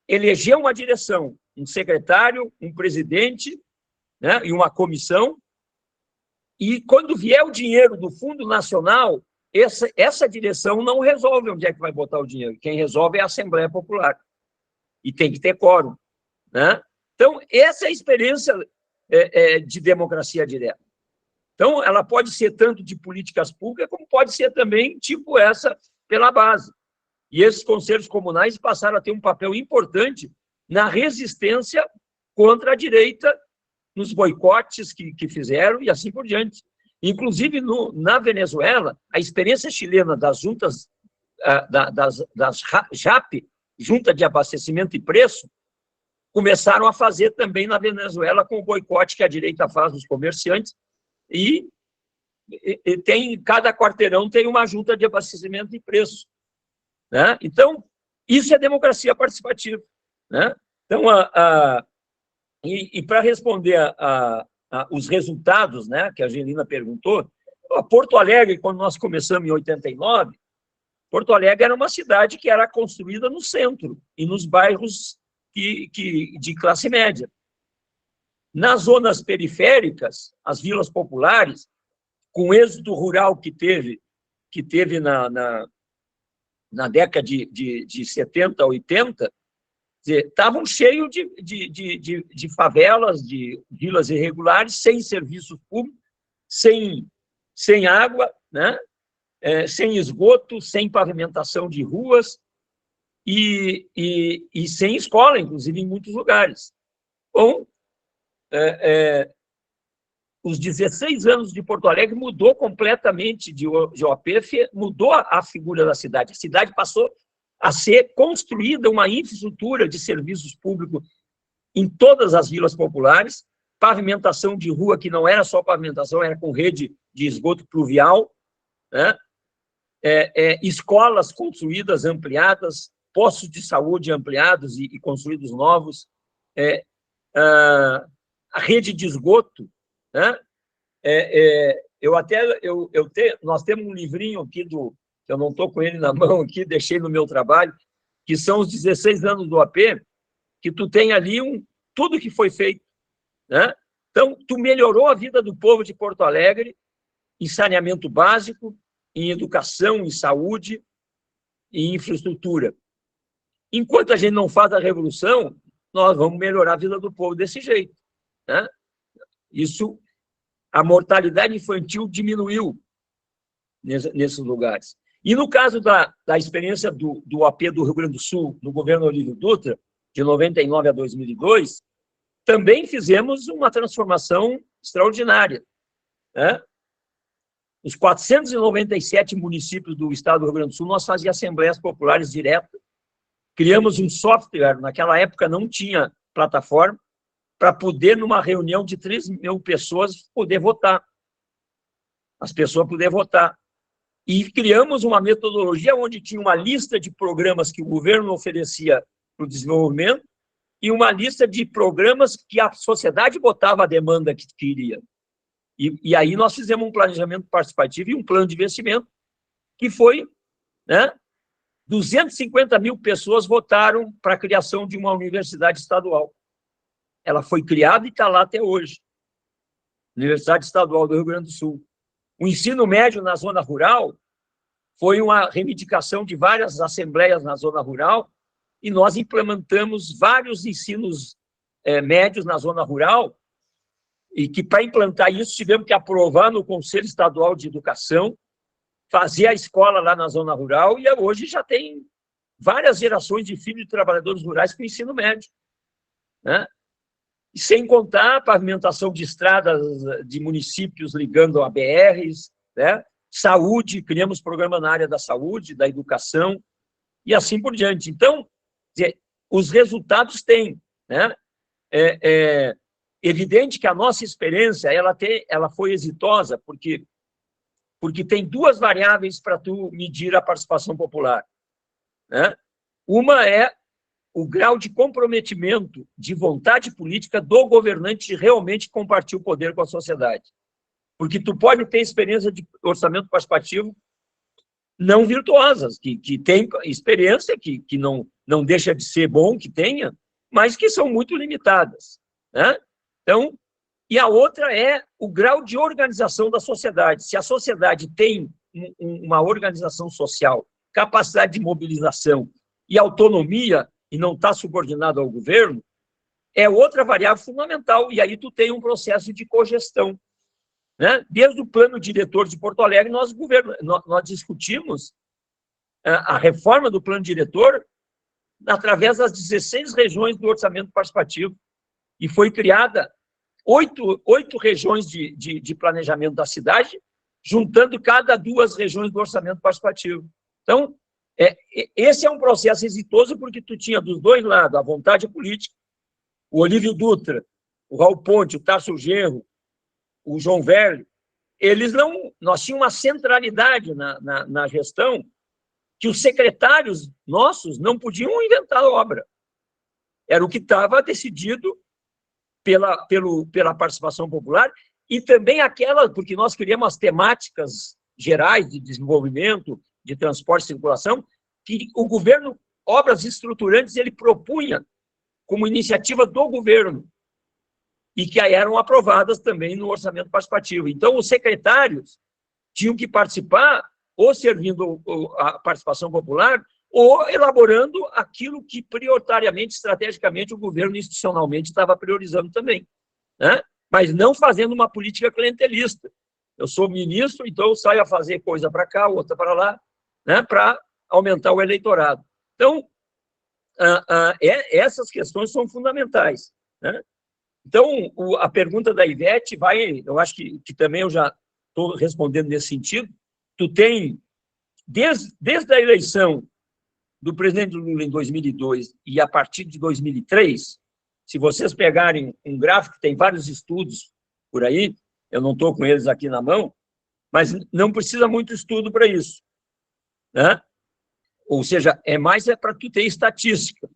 eleger uma direção, um secretário, um presidente, né, e uma comissão, e quando vier o dinheiro do Fundo Nacional, essa direção não resolve onde é que vai botar o dinheiro. Quem resolve é a Assembleia Popular. E tem que ter quórum, né? Então, essa é a experiência de democracia direta. Então, ela pode ser tanto de políticas públicas, como pode ser também, tipo essa, pela base. E esses conselhos comunais passaram a ter um papel importante na resistência contra a direita, nos boicotes que fizeram e assim por diante. Inclusive, na Venezuela, a experiência chilena das juntas, das JAP, Junta de Abastecimento e Preço, começaram a fazer também na Venezuela com o boicote que a direita faz dos comerciantes, e cada quarteirão tem uma junta de abastecimento e preço, né? Então, isso é democracia participativa, né? Então, para responder os resultados, né, que a Angelina perguntou, Porto Alegre, quando nós começamos em 89, Porto Alegre era uma cidade que era construída no centro e nos bairros de classe média. Nas zonas periféricas, as vilas populares, com o êxodo rural que teve na década de 70, 80, estavam cheios de favelas, de vilas irregulares, sem serviços públicos, sem água, né? Sem esgoto, sem pavimentação de ruas e sem escola, inclusive, em muitos lugares. Bom, os 16 anos de Porto Alegre mudou completamente de OAP, mudou a figura da cidade. A cidade passou a ser construída uma infraestrutura de serviços públicos em todas as vilas populares, pavimentação de rua que não era só pavimentação, era com rede de esgoto pluvial, né? Escolas construídas, ampliadas, postos de saúde ampliados e construídos novos, a rede de esgoto, né? Nós temos um livrinho aqui eu não estou com ele na mão aqui, deixei no meu trabalho, que são os 16 anos do AP, que tu tem ali tudo que foi feito, né? Então, tu melhorou a vida do povo de Porto Alegre em saneamento básico, em educação, em saúde e infraestrutura. Enquanto a gente não faz a revolução, nós vamos melhorar a vida do povo desse jeito, né? A mortalidade infantil diminuiu nesses lugares. E no caso da experiência do AP do Rio Grande do Sul, no governo Olívio Dutra, de 99 a 2002, também fizemos uma transformação extraordinária, né? Os 497 municípios do estado do Rio Grande do Sul, nós fazíamos assembleias populares diretas, criamos um software, naquela época não tinha plataforma, para poder, numa reunião de 3.000 pessoas, poder votar. As pessoas poderem votar. E criamos uma metodologia onde tinha uma lista de programas que o governo oferecia para o desenvolvimento e uma lista de programas que a sociedade botava a demanda que queria. E aí nós fizemos um planejamento participativo e um plano de investimento que foi, né, 250.000 pessoas votaram para a criação de uma universidade estadual. Ela foi criada e está lá até hoje. Universidade Estadual do Rio Grande do Sul. O ensino médio na zona rural foi uma reivindicação de várias assembleias na zona rural e nós implementamos vários ensinos médios na zona rural e que, para implantar isso, tivemos que aprovar no Conselho Estadual de Educação, fazer a escola lá na zona rural, e hoje já tem várias gerações de filhos de trabalhadores rurais com ensino médio, né? E sem contar a pavimentação de estradas de municípios ligando a BRs, né? Saúde, criamos programa na área da saúde, da educação, e assim por diante. Então, os resultados têm, né? Evidente que a nossa experiência ela foi exitosa, porque tem duas variáveis para tu medir a participação popular, né? Uma é o grau de comprometimento, de vontade política do governante de realmente compartilhar o poder com a sociedade. Porque tu pode ter experiência de orçamento participativo não virtuosas, que tem experiência, que não deixa de ser bom que tenha, mas que são muito limitadas, né? Então, e a outra é o grau de organização da sociedade. Se a sociedade tem uma organização social, capacidade de mobilização e autonomia, e não está subordinado ao governo, é outra variável fundamental, e aí tu tem um processo de cogestão, né? Desde o plano diretor de Porto Alegre, nós discutimos a reforma do plano diretor através das 16 regiões do orçamento participativo, e foi criada 8 regiões de planejamento da cidade, juntando cada 2 regiões do orçamento participativo. Então, esse é um processo exitoso, porque tu tinha dos dois lados a vontade política, o Olívio Dutra, o Raul Ponte, o Tarso Genro, o João Verle, nós tínhamos uma centralidade na gestão, que os secretários nossos não podiam inventar a obra. Era o que estava decidido pela participação popular, e também porque nós queríamos as temáticas gerais de desenvolvimento, de transporte e circulação, que o governo, obras estruturantes, ele propunha como iniciativa do governo, e que eram aprovadas também no orçamento participativo. Então, os secretários tinham que participar, ou servindo a participação popular, ou elaborando aquilo que prioritariamente, estrategicamente, o governo institucionalmente estava priorizando também, né? Mas não fazendo uma política clientelista. Eu sou ministro, então eu saio a fazer coisa para cá, outra para lá, né, para aumentar o eleitorado. Então, essas questões são fundamentais, né? Então, a pergunta da Ivete eu acho que também eu já estou respondendo nesse sentido. Tu tem, desde a eleição do presidente Lula em 2002 e a partir de 2003, se vocês pegarem um gráfico, tem vários estudos por aí, eu não estou com eles aqui na mão, mas não precisa muito estudo para isso, né? Ou seja, mais para tu ter estatística.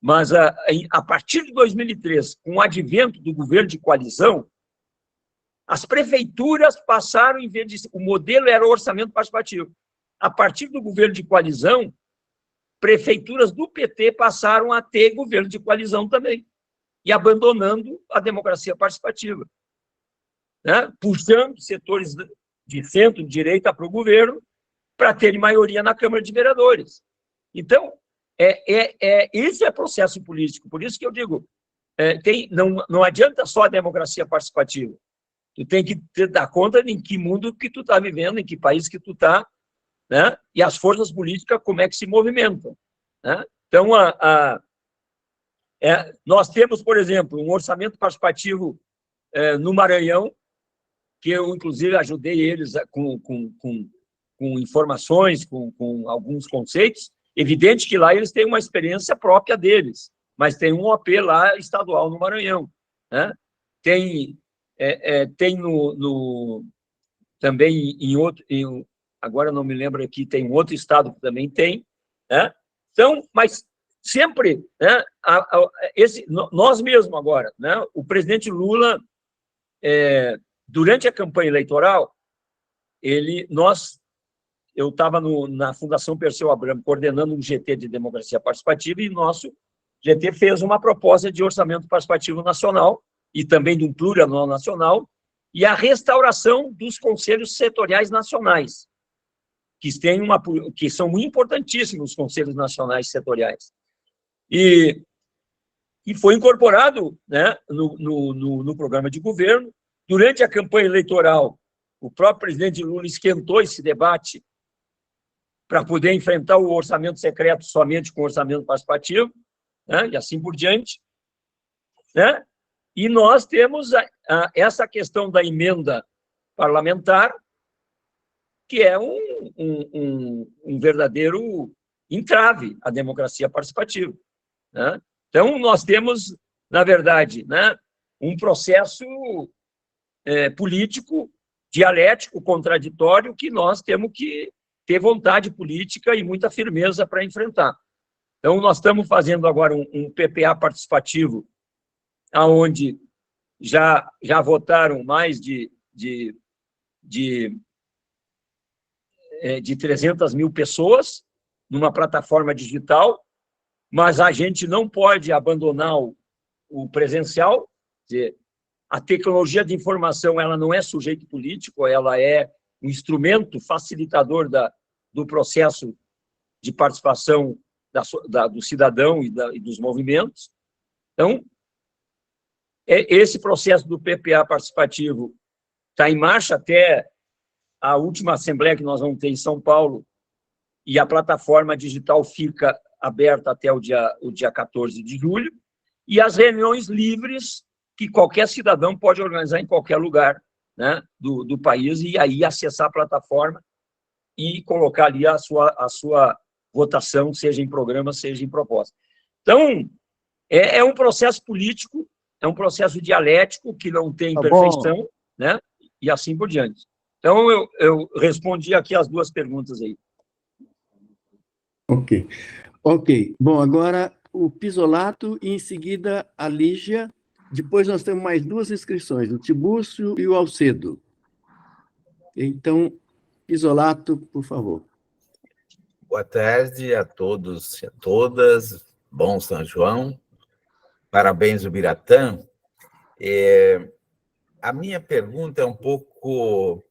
Mas a partir de 2003, com o advento do governo de coalizão, as prefeituras passaram, o modelo era o orçamento participativo. A partir do governo de coalizão, prefeituras do PT passaram a ter governo de coalizão também, e abandonando a democracia participativa, né? Puxando setores de centro, de direita para o governo, para terem maioria na Câmara de Vereadores. Então, esse é processo político. Por isso que eu digo, não adianta só a democracia participativa. Tu tem que dar conta de em que mundo que tu está vivendo, em que país que tu está, né? E as forças políticas, como é que se movimentam, né? Então, nós temos, por exemplo, um orçamento participativo no Maranhão, que eu, inclusive, ajudei eles com informações, com alguns conceitos. Evidente que lá eles têm uma experiência própria deles, mas tem um OP lá estadual no Maranhão, né? Tem também agora não me lembro aqui, tem um outro estado que também tem, né? Então, mas sempre, né, nós mesmos agora, né, o presidente Lula, durante a campanha eleitoral, eu estava na Fundação Perseu Abramo coordenando um GT de democracia participativa, e nosso GT fez uma proposta de orçamento participativo nacional e também de um plurianual nacional, e a restauração dos conselhos setoriais nacionais, que são importantíssimos os conselhos nacionais setoriais. E foi incorporado, né, no programa de governo. Durante a campanha eleitoral, o próprio presidente Lula esquentou esse debate para poder enfrentar o orçamento secreto somente com o orçamento participativo, né, e assim por diante, né? E nós temos essa questão da emenda parlamentar, que é um verdadeiro entrave à democracia participativa, né? Então, nós temos, na verdade, né, um processo político, dialético, contraditório, que nós temos que ter vontade política e muita firmeza para enfrentar. Então, nós estamos fazendo agora um PPA participativo, onde já votaram mais de 300 mil pessoas numa plataforma digital, mas a gente não pode abandonar o presencial. Quer dizer, a tecnologia de informação, ela não é sujeito político, ela é um instrumento facilitador do processo de participação do cidadão e dos movimentos. Então, Esse processo do PPA participativo está em marcha até a última assembleia que nós vamos ter em São Paulo, e a plataforma digital fica aberta até o dia 14 de julho, e as reuniões livres que qualquer cidadão pode organizar em qualquer lugar, né, do país, e aí acessar a plataforma e colocar ali a sua votação, seja em programa, seja em proposta. Então, é um processo político, é um processo dialético que não tem perfeição, né, e assim por diante. Então, eu respondi aqui as duas perguntas aí. Ok. Bom, agora o Pisolato e, em seguida, a Lígia. Depois nós temos mais duas inscrições, o Tibúrcio e o Alcedo. Então, Pisolato, por favor. Boa tarde a todos e a todas. Bom São João. Parabéns, Ubiratã. A minha pergunta é um pouco...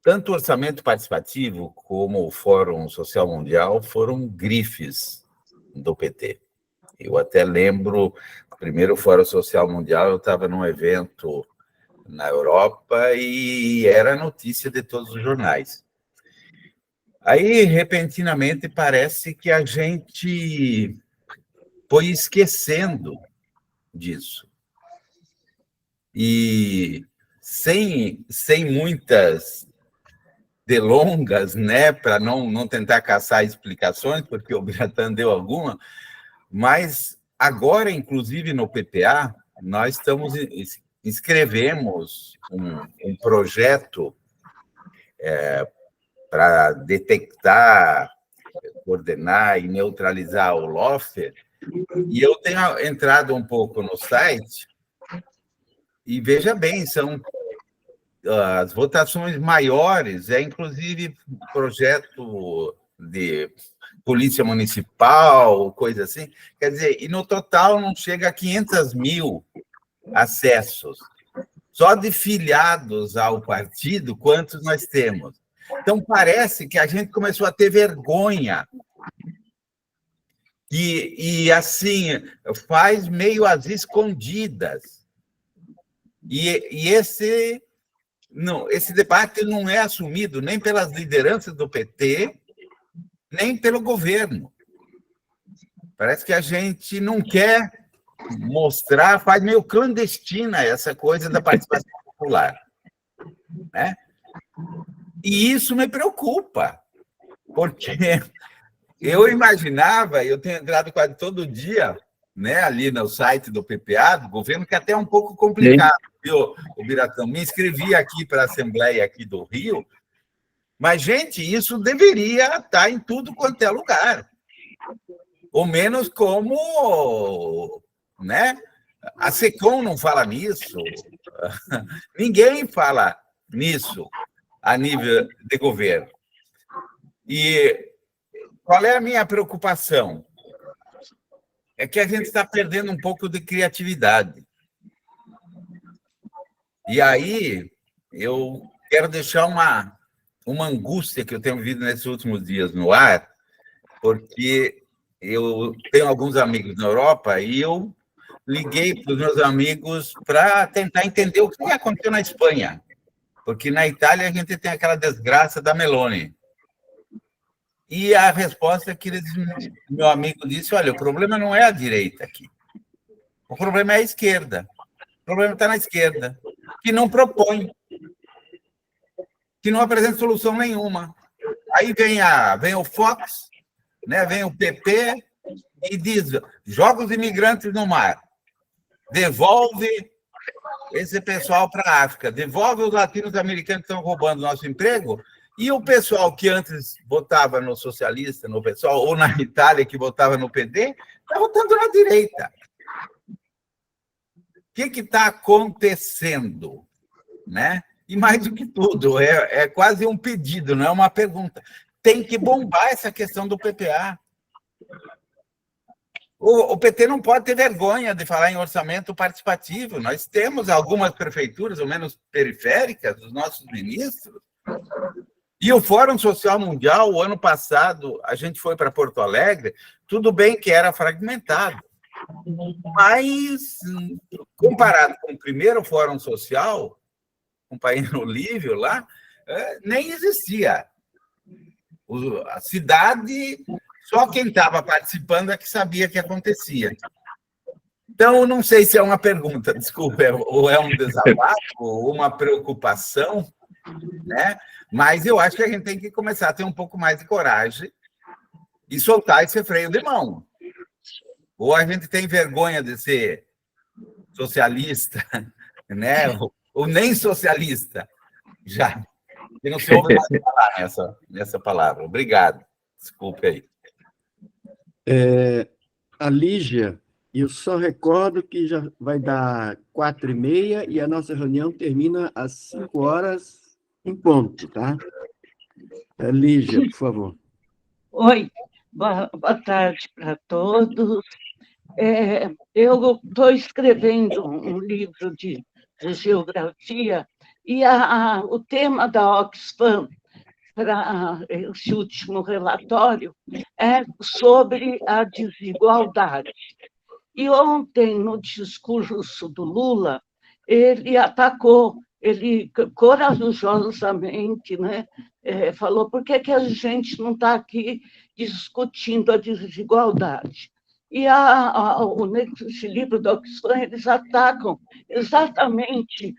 tanto o orçamento participativo como o Fórum Social Mundial foram grifes do PT. Eu até lembro, o primeiro Fórum Social Mundial, eu estava num evento na Europa e era notícia de todos os jornais. Aí, repentinamente, parece que a gente foi esquecendo disso. E sem muitas delongas, né, para não tentar caçar explicações, porque o Biratã deu alguma, mas agora, inclusive, no PPA, nós escrevemos um projeto para detectar, coordenar e neutralizar o lawfare, e eu tenho entrado um pouco no site, e veja bem, são as votações maiores, inclusive projeto de polícia municipal, coisa assim, quer dizer, e no total não chega a 500 mil acessos, só de filiados ao partido, quantos nós temos? Então, parece que a gente começou a ter vergonha, e assim, faz meio às escondidas, e esse debate não é assumido nem pelas lideranças do PT, nem pelo governo. Parece que a gente não quer mostrar, faz meio clandestina essa coisa da participação popular, né? E isso me preocupa, porque eu imaginava, eu tenho entrado quase todo dia, né, ali no site do PPA, do governo, que até é um pouco complicado, viu, o Biratã? Me inscrevi aqui para a Assembleia aqui do Rio, mas, gente, isso deveria estar em tudo quanto é lugar. Ou menos como, né? A SECOM não fala nisso, ninguém fala nisso a nível de governo. E qual é a minha preocupação? É que a gente está perdendo um pouco de criatividade. E aí, eu quero deixar uma angústia que eu tenho vivido nesses últimos dias no ar, porque eu tenho alguns amigos na Europa e eu liguei para os meus amigos para tentar entender o que aconteceu na Espanha, porque na Itália a gente tem aquela desgraça da Meloni. E a resposta que meu amigo disse, olha, o problema não é a direita aqui, o problema é a esquerda, o problema está na esquerda, que não propõe, que não apresenta solução nenhuma. Aí vem o Fox, né, vem o PP e diz, joga os imigrantes no mar, devolve esse pessoal para a África, devolve os latinos-americanos que estão roubando nosso emprego, e o pessoal que antes votava no socialista, no pessoal, ou na Itália que votava no PD, está votando na direita. O que está acontecendo? Né? E mais do que tudo, é quase um pedido, não é uma pergunta. Tem que bombar essa questão do PPA. O PT não pode ter vergonha de falar em orçamento participativo. Nós temos algumas prefeituras, ou menos periféricas, dos nossos ministros. E o Fórum Social Mundial, o ano passado, a gente foi para Porto Alegre, tudo bem que era fragmentado, Mas, comparado com o primeiro Fórum Social, o companheiro Olívio lá, nem existia. A cidade, só quem estava participando é que sabia o que acontecia. Então, não sei se é uma pergunta, desculpa, ou é um desabafo, ou uma preocupação, né? Mas eu acho que a gente tem que começar a ter um pouco mais de coragem e soltar esse freio de mão. Ou a gente tem vergonha de ser socialista, né? Ou nem socialista, já. E não se ouve mais falar nessa palavra. Obrigado. Desculpe aí. A Lígia, eu só recordo que já vai dar 4h30 e a nossa reunião termina às 5h em ponto, tá? Lígia, por favor. Oi, boa tarde para todos. Eu estou escrevendo um livro de geografia e o tema da Oxfam para esse último relatório é sobre a desigualdade. E ontem, no discurso do Lula, ele atacou, ele corajosamente, né, falou por que a gente não está aqui discutindo a desigualdade. E nesse livro do Oxfam, eles atacam exatamente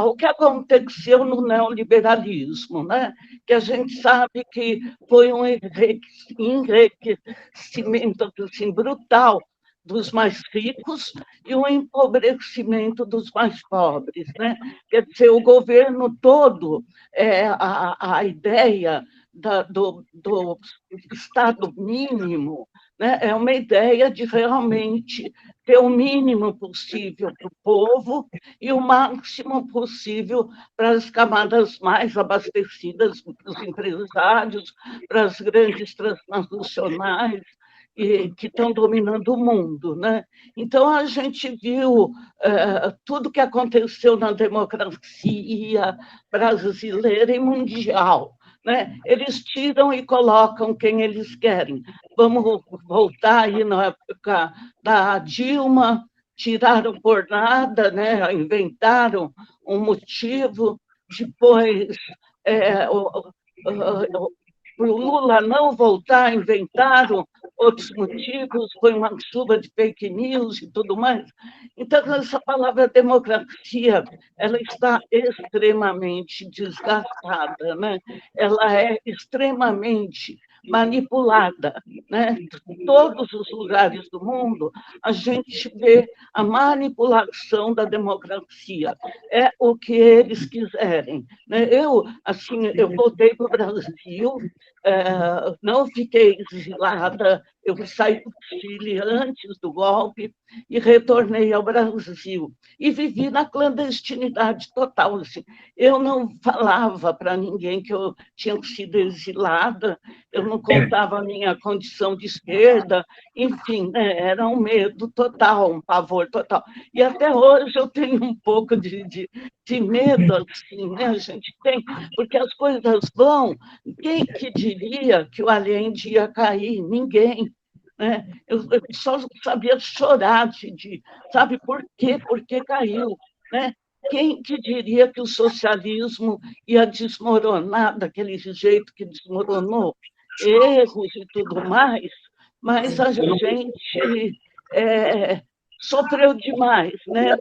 o que aconteceu no neoliberalismo, né? Que a gente sabe que foi um enriquecimento assim, brutal dos mais ricos e um empobrecimento dos mais pobres, né? Quer dizer, o governo todo, a ideia do Estado mínimo, né? É uma ideia de realmente ter o mínimo possível para o povo e o máximo possível para as camadas mais abastecidas, para os empresários, para as grandes transnacionais, que estão dominando o mundo, né? Então, a gente viu tudo que aconteceu na democracia brasileira e mundial, né? Eles tiram e colocam quem eles querem. Vamos voltar aí na época da Dilma, tiraram por nada, né? Inventaram um motivo, depois para o Lula não voltar, inventaram outros motivos, foi uma chuva de fake news e tudo mais. Então, essa palavra democracia, ela está extremamente desgastada, né? Ela é extremamente manipulada, né? Em todos os lugares do mundo, a gente vê a manipulação da democracia. É o que eles quiserem, né? Eu voltei para o Brasil, não fiquei exilada, eu saí do Chile antes do golpe e retornei ao Brasil. E vivi na clandestinidade total. Assim. Eu não falava para ninguém que eu tinha sido exilada, eu não contava a minha condição de esquerda, enfim, né, era um medo total, um pavor total. E até hoje eu tenho um pouco de medo, assim, né? A gente tem, porque as coisas vão. Quem que diria que o Allende ia cair? Ninguém. Né? Eu só sabia chorar, sabe por quê? Por que caiu? Né? Quem que diria que o socialismo ia desmoronar daquele jeito que desmoronou? Erros e tudo mais, mas a gente sofreu demais, né?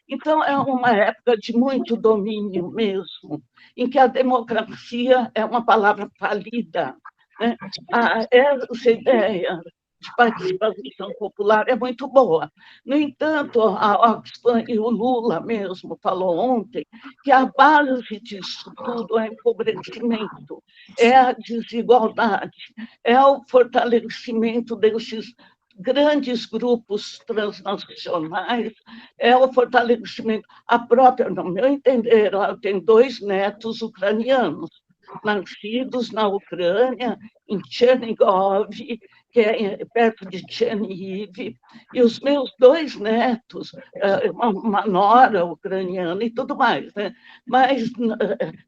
Então, é uma época de muito domínio mesmo, em que a democracia é uma palavra falida. Né? Essa ideia de participação popular é muito boa. No entanto, a Oxfam e o Lula mesmo falou ontem que a base disso tudo é empobrecimento, é a desigualdade, é o fortalecimento desses grandes grupos transnacionais, é o fortalecimento. A própria, no meu entender, ela tem 2 netos ucranianos, nascidos na Ucrânia, em Chernigov, que é perto de Chernihiv, e os meus 2 netos, uma nora ucraniana e tudo mais. Né? Mas,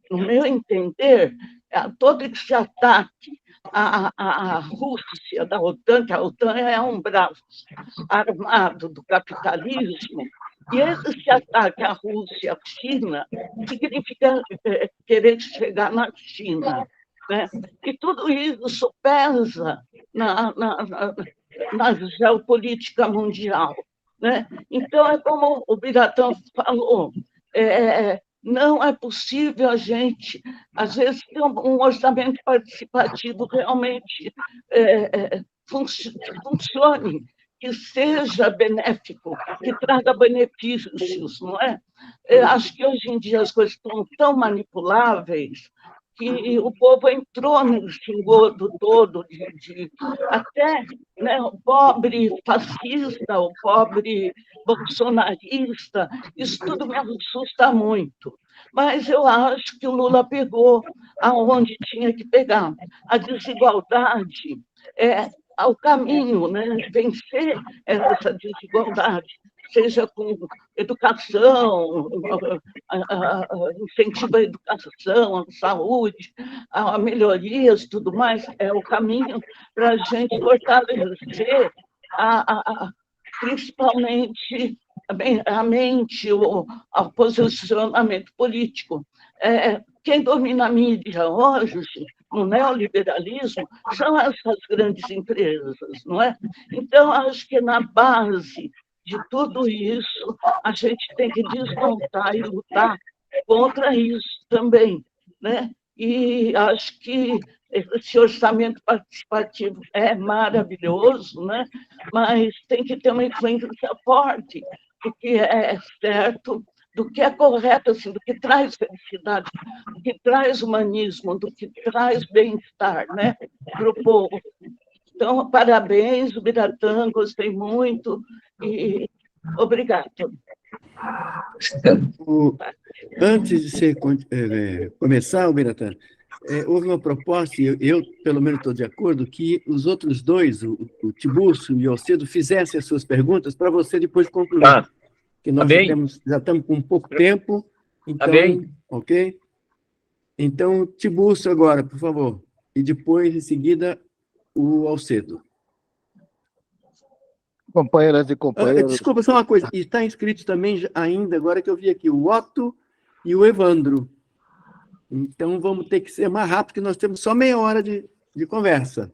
no meu entender, todo esse ataque a Rússia, da OTAN, que a OTAN é um braço armado do capitalismo, e esse ataque à Rússia e à China significa querer chegar na China, né? E tudo isso pesa na geopolítica mundial, né? Então, é como o Biratã falou, não é possível a gente, às vezes, ter um orçamento participativo realmente funcione, que seja benéfico, que traga benefícios, não é? Acho que hoje em dia as coisas estão tão manipuláveis que o povo entrou nesse engodo todo até, né, o pobre fascista, o pobre bolsonarista, isso tudo me assusta muito. Mas eu acho que o Lula pegou aonde tinha que pegar. A desigualdade é o caminho, né? Vencer essa desigualdade, seja com educação, incentivo à educação, à saúde, a melhorias, tudo mais, é o caminho para a gente fortalecer principalmente a mente, o posicionamento político. Quem domina a mídia hoje, no neoliberalismo, são essas grandes empresas, não é? Então, acho que na base de tudo isso, a gente tem que desmontar e lutar contra isso também, né? E acho que esse orçamento participativo é maravilhoso, né? Mas tem que ter uma influência forte do que é certo, do que é correto, assim, do que traz felicidade, do que traz humanismo, do que traz bem-estar, né, para o povo. Então, parabéns, o Biratã, gostei muito e obrigado. Antes de você começar, Biratã, houve uma proposta, e eu pelo menos estou de acordo, que os outros dois, o Tiburcio e o Alcedo, fizessem as suas perguntas para você depois concluir. Tá. Que nós já estamos com pouco tempo, então, tá bem. ok? Então, Tiburcio agora, por favor. E depois, em seguida, o Alcedo. Companheiras e companheiros. Desculpa, só uma coisa. E está inscrito também, ainda, agora que eu vi aqui, o Otto e o Evandro. Então, vamos ter que ser mais rápido, porque nós temos só meia hora de conversa.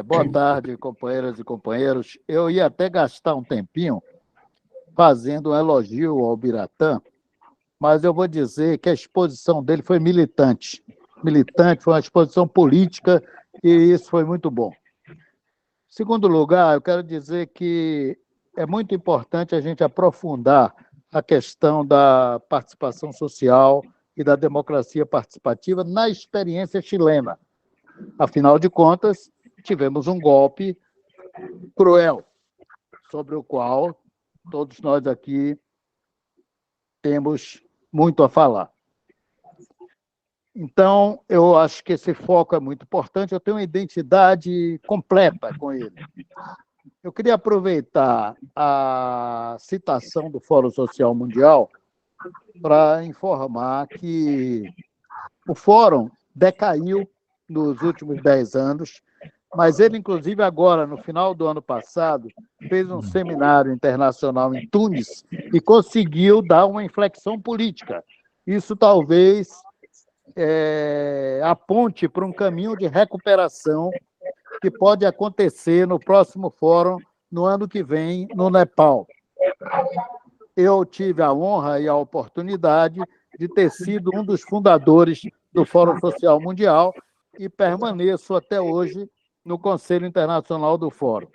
Boa tarde, companheiras e companheiros. Eu ia até gastar um tempinho fazendo um elogio ao Biratã, mas eu vou dizer que a exposição dele foi militante. Foi uma exposição política e isso foi muito bom. Em segundo lugar, eu quero dizer que é muito importante a gente aprofundar a questão da participação social e da democracia participativa na experiência chilena. Afinal de contas, tivemos um golpe cruel, sobre o qual todos nós aqui temos muito a falar. Então, eu acho que esse foco é muito importante, eu tenho uma identidade completa com ele. Eu queria aproveitar a citação do Fórum Social Mundial para informar que o Fórum decaiu nos últimos 10 anos, mas ele, inclusive, agora, no final do ano passado, fez um seminário internacional em Tunis e conseguiu dar uma inflexão política. Isso talvez aponte para um caminho de recuperação que pode acontecer no próximo fórum, no ano que vem, no Nepal. Eu tive a honra e a oportunidade de ter sido um dos fundadores do Fórum Social Mundial e permaneço até hoje no Conselho Internacional do Fórum.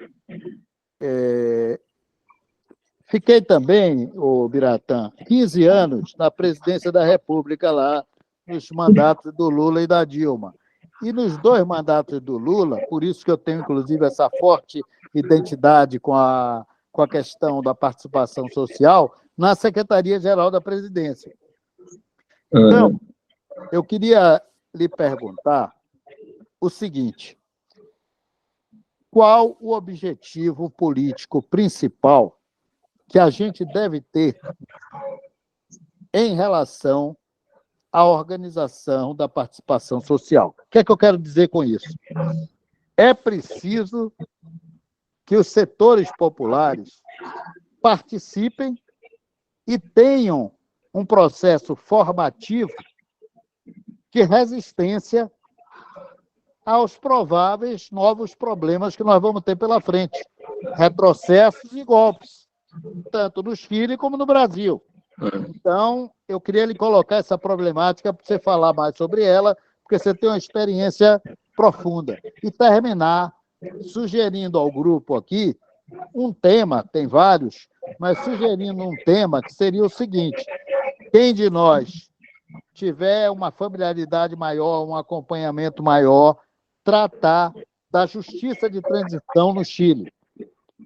Fiquei também, Biratã, 15 anos na presidência da República lá, nos mandatos do Lula e da Dilma. E nos 2 mandatos do Lula, por isso que eu tenho, inclusive, essa forte identidade com a questão da participação social, na Secretaria-Geral da Presidência. Então, eu queria lhe perguntar o seguinte: qual o objetivo político principal que a gente deve ter em relação a organização da participação social. O que é que eu quero dizer com isso? É preciso que os setores populares participem e tenham um processo formativo de resistência aos prováveis novos problemas que nós vamos ter pela frente, retrocessos e golpes, tanto no Chile como no Brasil. Então, eu queria lhe colocar essa problemática para você falar mais sobre ela, porque você tem uma experiência profunda. E terminar sugerindo ao grupo aqui um tema, tem vários, mas sugerindo um tema que seria o seguinte: quem de nós tiver uma familiaridade maior, um acompanhamento maior, tratar da justiça de transição no Chile.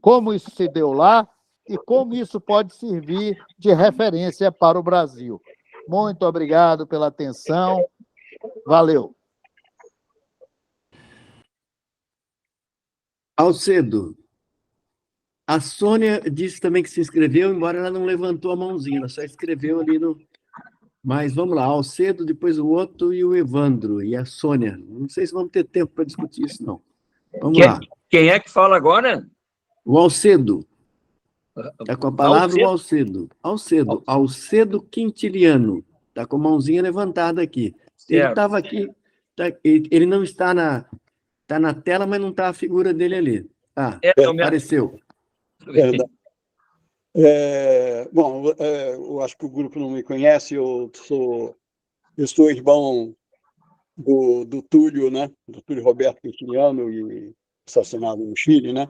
Como isso se deu lá e como isso pode servir de referência para o Brasil. Muito obrigado pela atenção. Valeu. Alcedo, a Sônia disse também que se inscreveu, embora ela não levantou a mãozinha, ela só escreveu ali no... Mas vamos lá, Alcedo, depois o Otto e o Evandro, e a Sônia. Não sei se vamos ter tempo para discutir isso, não. Vamos lá. Quem é que fala agora? O Alcedo. Está com a palavra o Alcedo. Alcedo Quintiliano. Está com a mãozinha levantada aqui. Ele estava aqui, ele não está na tela, mas não está a figura dele ali. Apareceu. Verdade. Bom, eu acho que o grupo não me conhece, eu sou irmão do Túlio, né? Do Túlio Roberto Quintiliano, e assassinado no Chile, né?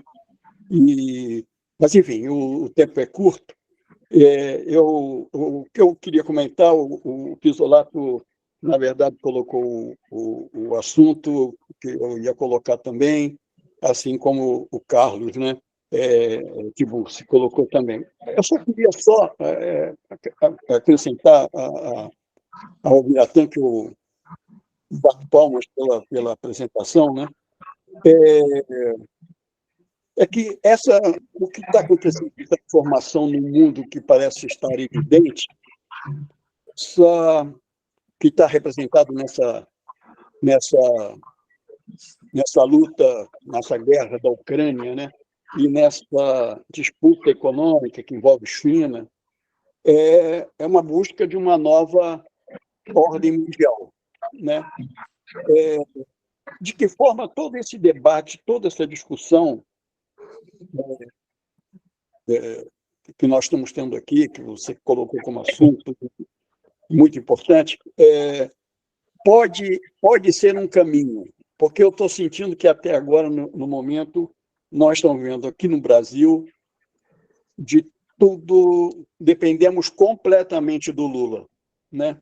Mas, enfim, o tempo é curto. O que eu queria comentar, o Pizzolato, na verdade, colocou o assunto que eu ia colocar também, assim como o Carlos, né? Que se colocou também. Eu só queria acrescentar ao Biratã, que eu bato palmas pela apresentação, né? Que o que está acontecendo de transformação no mundo, que parece estar evidente, só que está representado nessa luta, nessa guerra da Ucrânia, né? E nessa disputa econômica que envolve China, é uma busca de uma nova ordem mundial, né? De que forma todo esse debate, toda essa discussão que nós estamos tendo aqui, que você colocou como assunto muito importante, pode ser um caminho, porque eu estou sentindo que até agora, no momento, nós estamos vendo aqui no Brasil, de tudo, dependemos completamente do Lula, né?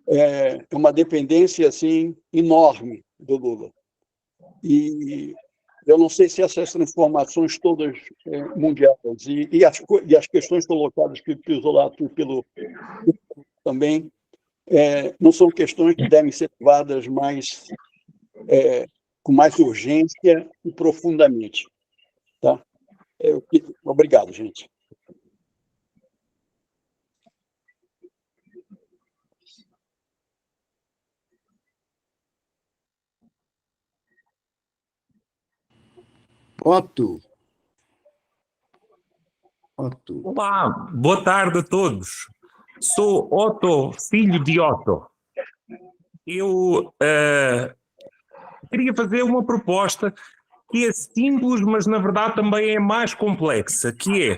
É uma dependência assim enorme do Lula. E eu não sei se essas transformações todas mundiais e as questões colocadas pelo Pizzolato e pelo também não são questões que devem ser levadas com mais urgência e profundamente. Tá? Obrigado, gente. Otto. Olá, boa tarde a todos. Sou Otto, filho de Otto. Eu queria fazer uma proposta que é simples, mas na verdade também é mais complexa, que é,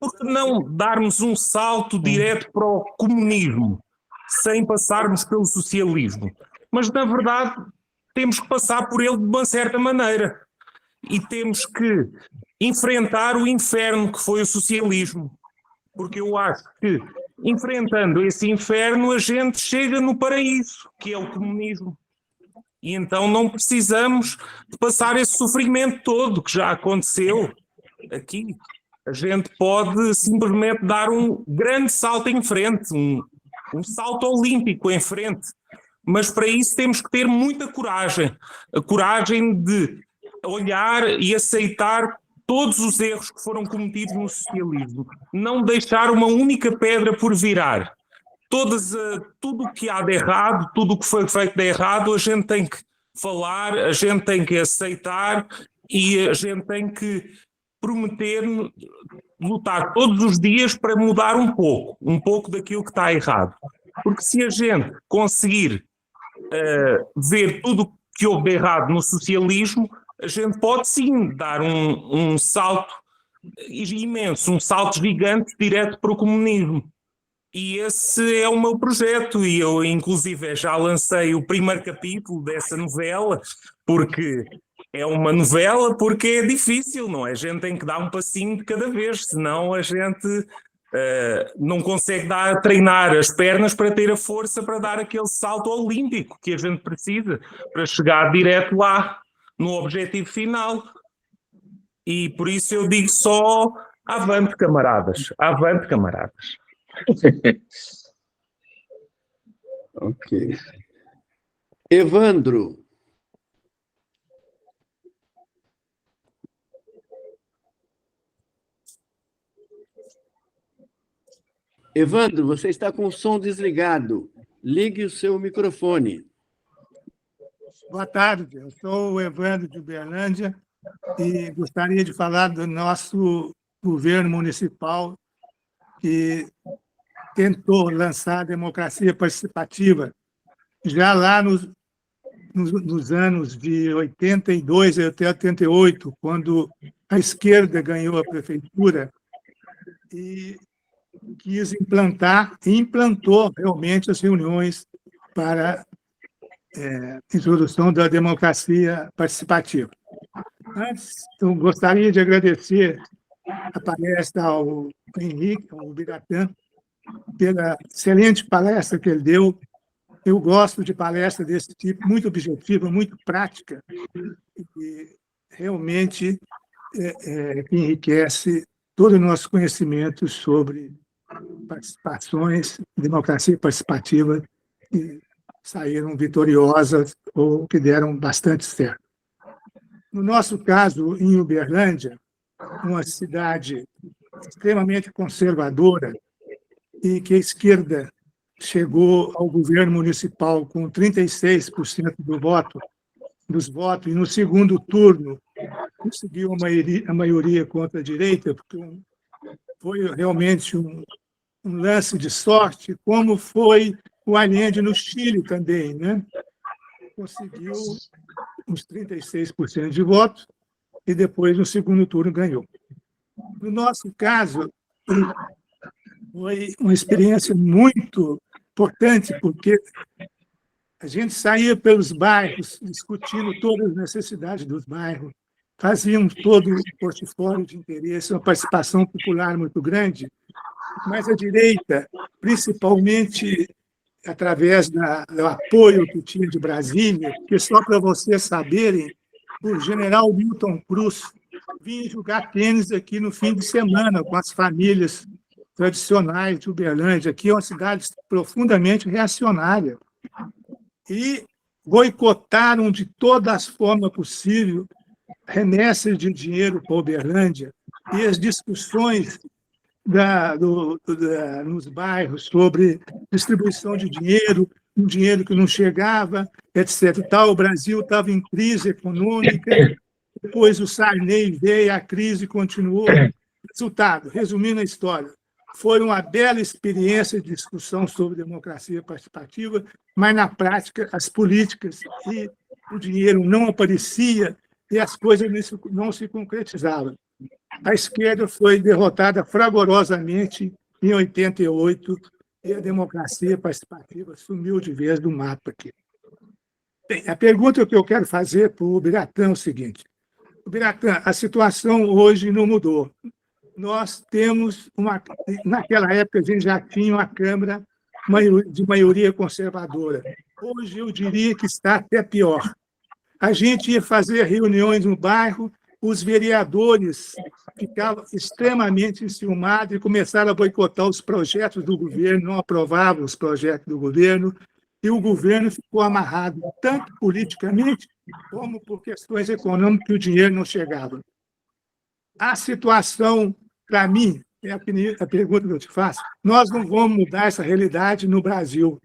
por que não darmos um salto direto para o comunismo, sem passarmos pelo socialismo? Mas na verdade temos que passar por ele de uma certa maneira. E temos que enfrentar o inferno que foi o socialismo. Porque eu acho que, enfrentando esse inferno, a gente chega no paraíso, que é o comunismo. E então não precisamos de passar esse sofrimento todo que já aconteceu aqui. A gente pode simplesmente dar um grande salto em frente, um salto olímpico em frente. Mas para isso temos que ter muita coragem. A coragem de olhar e aceitar todos os erros que foram cometidos no socialismo. Não deixar uma única pedra por virar. tudo o que há de errado, tudo o que foi feito de errado, a gente tem que falar, a gente tem que aceitar e a gente tem que prometer lutar todos os dias para mudar um pouco daquilo que está errado. Porque se a gente conseguir ver tudo o que houve de errado no socialismo, a gente pode sim dar um salto imenso, um salto gigante direto para o comunismo. E esse é o meu projeto, e eu inclusive já lancei o primeiro capítulo dessa novela, porque é uma novela, porque é difícil, não é? A gente tem que dar um passinho de cada vez, senão a gente não consegue treinar as pernas para ter a força para dar aquele salto olímpico que a gente precisa para chegar direto lá, no objetivo final. E por isso eu digo só avante, camaradas, avante, camaradas. Ok. Evandro. Evandro, você está com o som desligado. Ligue o seu microfone. Boa tarde, eu sou o Evandro de Uberlândia e gostaria de falar do nosso governo municipal que tentou lançar a democracia participativa já lá nos anos de 82 até 88, quando a esquerda ganhou a prefeitura e quis implantar, e implantou realmente as reuniões para introdução da democracia participativa. Antes, eu gostaria de agradecer a palestra ao Henrique, ao Biratã, pela excelente palestra que ele deu. Eu gosto de palestra desse tipo, muito objetiva, muito prática, e realmente enriquece todo o nosso conhecimento sobre participações, democracia participativa, que saíram vitoriosas ou que deram bastante certo. No nosso caso, em Uberlândia, uma cidade extremamente conservadora e que a esquerda chegou ao governo municipal com 36% dos votos, e no segundo turno conseguiu a maioria contra a direita, porque foi realmente um lance de sorte, como foi o Allende no Chile também, né? Conseguiu uns 36% de votos e depois, no segundo turno, ganhou. No nosso caso, foi uma experiência muito importante, porque a gente saía pelos bairros, discutindo todas as necessidades dos bairros, fazíamos todo o portfólio de interesse, uma participação popular muito grande, mas a direita, principalmente através do apoio que tinha de Brasília, porque só para vocês saberem, o general Milton Cruz vinha jogar tênis aqui no fim de semana com as famílias tradicionais de Uberlândia. Aqui é uma cidade profundamente reacionária. E boicotaram de todas as formas possíveis remessas de dinheiro para Uberlândia e as discussões nos bairros sobre distribuição de dinheiro, um dinheiro que não chegava, etc. O Brasil estava em crise econômica, depois o Sarney veio, a crise continuou. Resultado, resumindo a história, foi uma bela experiência de discussão sobre democracia participativa, mas, na prática, as políticas e o dinheiro não aparecia e as coisas não se concretizavam. A esquerda foi derrotada fragorosamente em 88 e a democracia participativa sumiu de vez do mapa aqui. Bem, a pergunta que eu quero fazer para o Biratã é o seguinte. Biratã, a situação hoje não mudou. Nós temos naquela época a gente já tinha uma Câmara de maioria conservadora. Hoje eu diria que está até pior. A gente ia fazer reuniões no bairro, os vereadores ficavam extremamente enciumados e começaram a boicotar os projetos do governo, não aprovavam os projetos do governo, e o governo ficou amarrado, tanto politicamente como por questões econômicas, que o dinheiro não chegava. A situação, para mim, é a pergunta que eu te faço. Nós não vamos mudar essa realidade no Brasil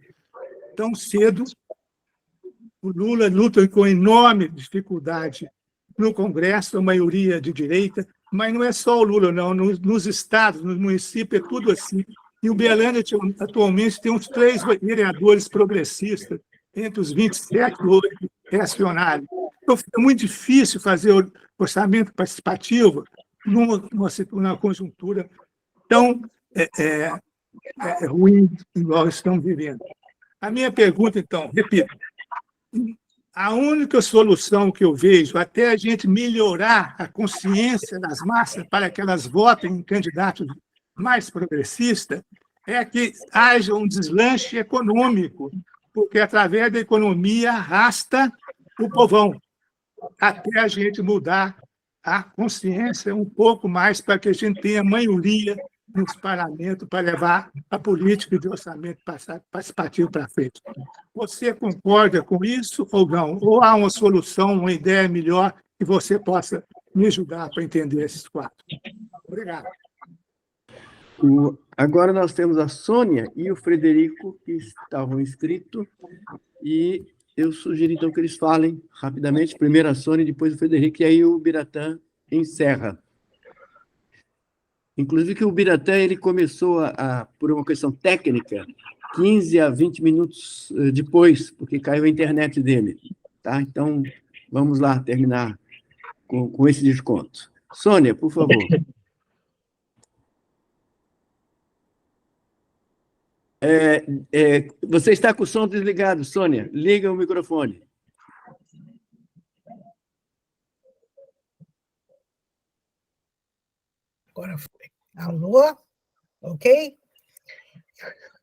tão cedo. O Lula luta com enorme dificuldade no Congresso, a maioria de direita, mas não é só o Lula, não. Nos estados, nos municípios, é tudo assim. E o Uberlândia atualmente tem uns 3 vereadores progressistas, entre os 27 hoje reacionários. Então, fica muito difícil fazer o orçamento participativo numa conjuntura tão ruim que nós estamos vivendo. A minha pergunta, então, repito, a única solução que eu vejo até a gente melhorar a consciência das massas para que elas votem em candidatos mais progressistas é que haja um deslanche econômico, porque através da economia arrasta o povão, até a gente mudar a consciência um pouco mais para que a gente tenha maioria nos parlamentos para levar a política de orçamento participativo para frente. Você concorda com isso ou não? Ou há uma solução, uma ideia melhor que você possa me ajudar para entender esses 4? Obrigado. Agora nós temos a Sônia e o Frederico, que estavam inscritos, e eu sugiro, então, que eles falem rapidamente, primeiro a Sônia, depois o Frederico, e aí o Biratã encerra. Inclusive que o Biratã ele começou, por uma questão técnica, 15 a 20 minutos depois, porque caiu a internet dele. Tá? Então, vamos lá terminar com esse desconto. Sônia, por favor. Você está com o som desligado, Sônia. Liga o microfone. Agora foi. Alô? Ok?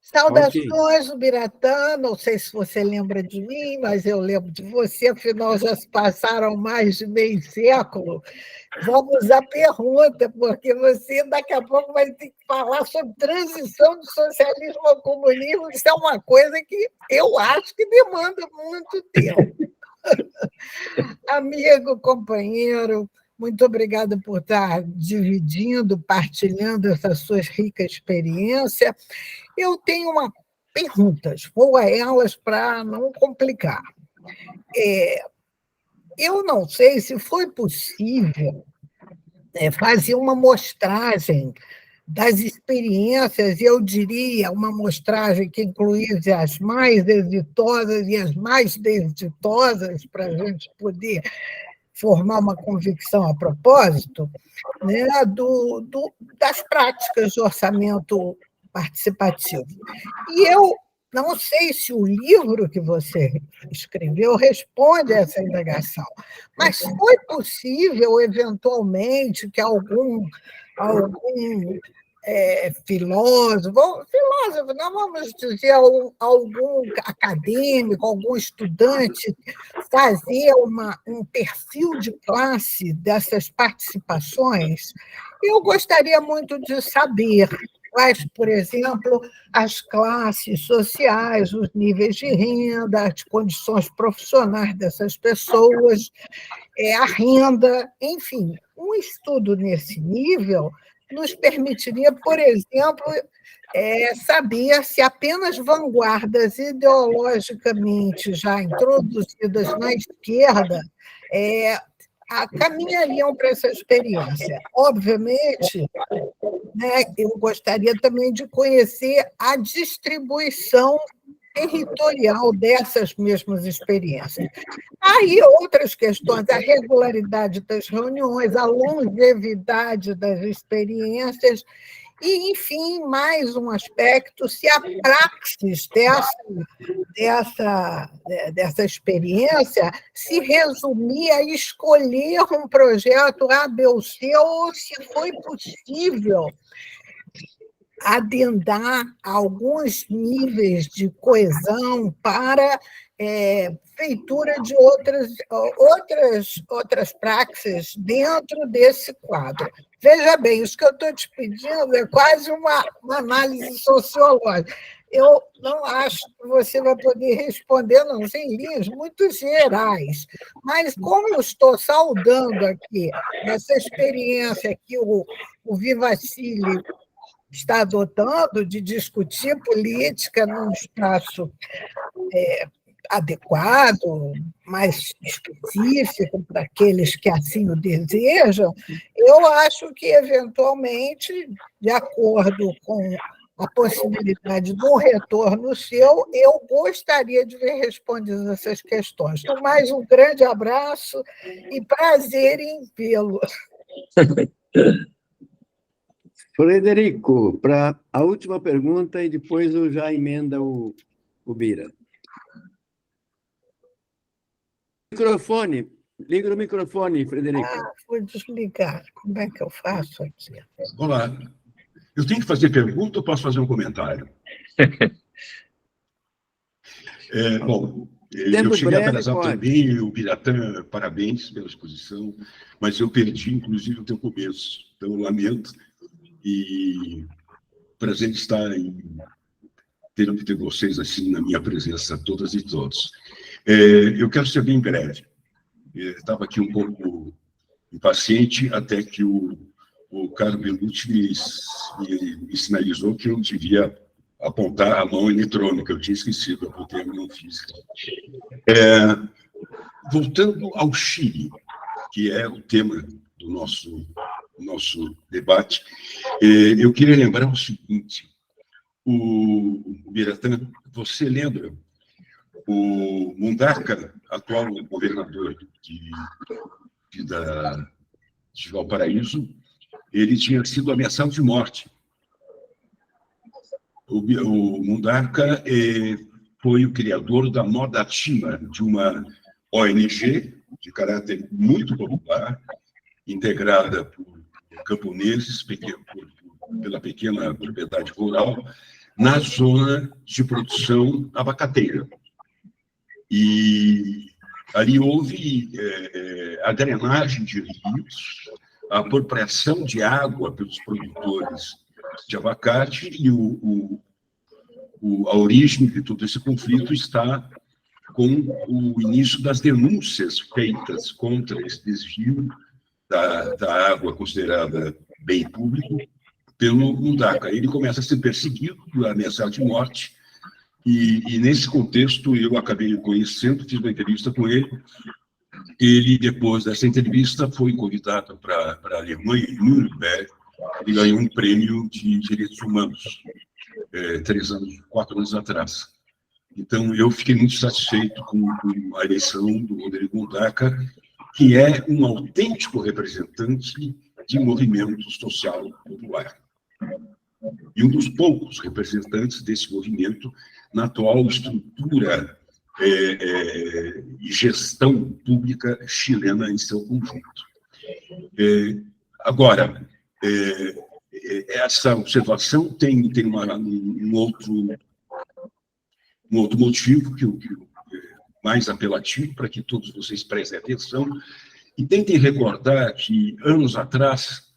Saudações, okay. Biratã. Não sei se você lembra de mim, mas eu lembro de você, afinal já se passaram mais de meio século. Vamos à pergunta, porque você daqui a pouco vai ter que falar sobre transição do socialismo ao comunismo. Isso é uma coisa que eu acho que demanda muito tempo. Amigo, companheiro, muito obrigada por estar dividindo, partilhando essa sua rica experiência. Eu tenho perguntas, vou a elas para não complicar. Eu não sei se foi possível fazer uma amostragem das experiências, eu diria, uma amostragem que incluísse as mais exitosas e as mais desditosas, para a gente poder formar uma convicção a propósito, né, das práticas de orçamento participativo. E eu não sei se o livro que você escreveu responde a essa indagação, mas foi possível, eventualmente, que algum filósofo, não vamos dizer algum acadêmico, algum estudante, fazer um perfil de classe dessas participações? Eu gostaria muito de saber quais, por exemplo, as classes sociais, os níveis de renda, as condições profissionais dessas pessoas, a renda, enfim, um estudo nesse nível nos permitiria, por exemplo, saber se apenas vanguardas ideologicamente já introduzidas na esquerda caminhariam para essa experiência. Obviamente, né, eu gostaria também de conhecer a distribuição territorial dessas mesmas experiências. Aí outras questões, a regularidade das reuniões, a longevidade das experiências e, enfim, mais um aspecto, se a praxis dessa experiência se resumia a escolher um projeto A, B ou C, ou se foi possível adendar alguns níveis de coesão para feitura de outras praxis dentro desse quadro. Veja bem, isso que eu estou te pedindo é quase uma análise sociológica. eu não acho que você vai poder responder, não, em linhas muito gerais. Mas como eu estou saudando aqui essa experiência que o Viva Chile está adotando de discutir política num espaço adequado, mais específico para aqueles que assim o desejam, eu acho que, eventualmente, de acordo com a possibilidade de um retorno seu, eu gostaria de ver respondidas essas questões. Então, mais um grande abraço e prazer em vê-lo. Frederico, para a última pergunta e depois eu já emenda o Bira. Microfone. Liga o microfone, Frederico. Vou desligar. Como é que eu faço aqui? Olá. Eu tenho que fazer pergunta ou posso fazer um comentário? Bom, eu cheguei atrasado também, o Biratã, parabéns pela exposição, mas eu perdi, inclusive, o teu começo. Então, eu lamento. E prazer estar ter vocês assim na minha presença, todas e todos. Eu quero ser bem breve. Estava aqui um pouco impaciente até que o Carlo Bellucci me sinalizou que eu devia apontar a mão eletrônica. Eu tinha esquecido, apontei a mão física. Voltando ao Chile, que é o tema do nosso debate, eu queria lembrar o seguinte: o Biratã, você lembra o Mundaca, atual governador de Valparaíso, ele tinha sido ameaçado de morte. O Mundaca foi o criador da Moda Chima, de uma ONG de caráter muito popular, integrada por camponeses, pela pequena propriedade rural, na zona de produção abacateira. E ali houve a drenagem de rios, a apropriação de água pelos produtores de abacate, e a origem de todo esse conflito está com o início das denúncias feitas contra esse desvio da água considerada bem público pelo Mundaca. Ele começa a ser perseguido, ameaçado de morte, e nesse contexto eu acabei conhecendo, fiz uma entrevista com ele. Ele, depois dessa entrevista, foi convidado para a Alemanha, em Nuremberg. Ele ganhou um prêmio de direitos humanos, 4 anos atrás. Então, eu fiquei muito satisfeito com a eleição do Rodrigo Mundaca, que é um autêntico representante de movimento social popular. E um dos poucos representantes desse movimento na atual estrutura e gestão pública chilena em seu conjunto. Agora, essa observação tem um outro motivo que mais apelativo para que todos vocês prestem atenção e tentem recordar que, anos atrás,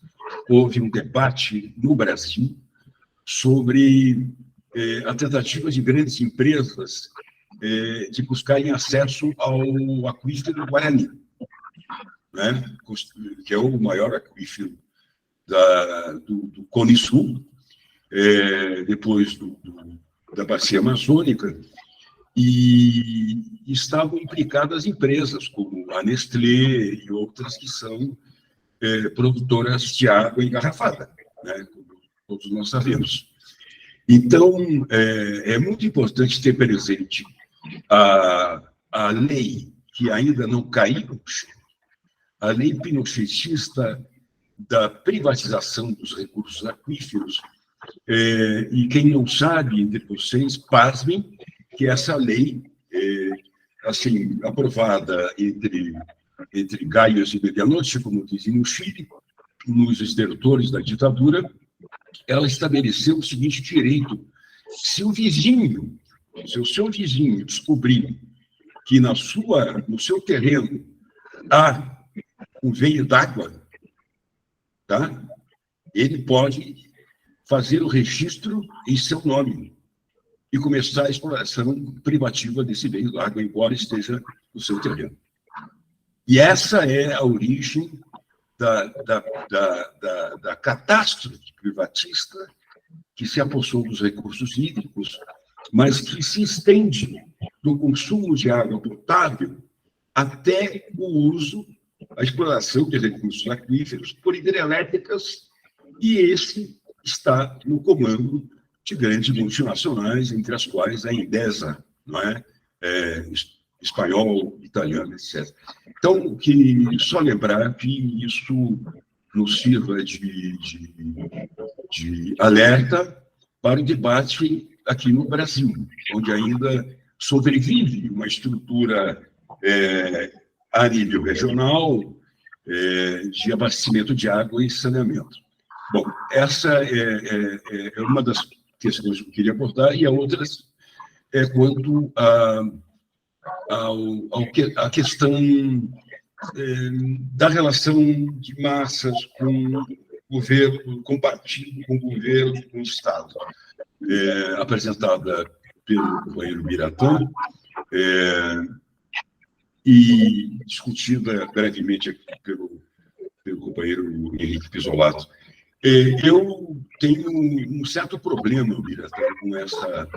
houve um debate no Brasil sobre a tentativa de grandes empresas de buscarem acesso ao aquífero do Guarani, né? Que é o maior aquífero do Cone Sul, depois da Bacia Amazônica, e estavam implicadas empresas como a Nestlé e outras que são produtoras de água engarrafada, né? Como todos nós sabemos. Então, é muito importante ter presente a lei que ainda não caiu, a lei pinochetista da privatização dos recursos aquíferos, e quem não sabe entre vocês, pasmem, que essa lei, assim, aprovada entre gaios e medianoite, como dizem no Chile, nos estertores da ditadura, ela estabeleceu o seguinte direito: se o seu vizinho descobrir que no seu terreno há um veio d'água, tá? Ele pode fazer o registro em seu nome. e começar a exploração privativa desse meio da água, embora esteja no seu terreno. E essa é a origem da catástrofe privatista que se apossou dos recursos hídricos, mas que se estende do consumo de água potável até o uso, a exploração de recursos aquíferos por hidrelétricas, e esse está no comando de grandes multinacionais, entre as quais a Endesa, não é? Espanhol, italiano, etc. Então, só lembrar que isso nos sirva de alerta para o debate aqui no Brasil, onde ainda sobrevive uma estrutura a nível regional de abastecimento de água e saneamento. Bom, essa é uma das questões que eu queria abordar, e a outras é quanto à questão da relação de massas com governo, com partido, com governo, com Estado, apresentada pelo companheiro Biratã, e discutida brevemente aqui pelo companheiro Henrique Pisolato. Eu tenho um certo problema, Biratã, com essa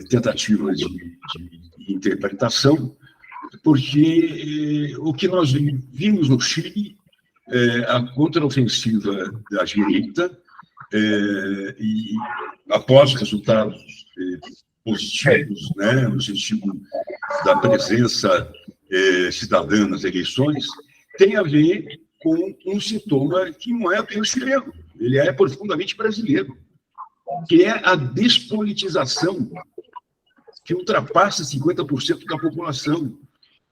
tentativa de interpretação, porque o que nós vimos no Chile, a contraofensiva da direita, e após resultados positivos, né, no sentido da presença cidadã nas eleições, tem a ver com um sintoma que não é apenas chileno, ele é profundamente brasileiro, que é a despolitização, que ultrapassa 50% da população,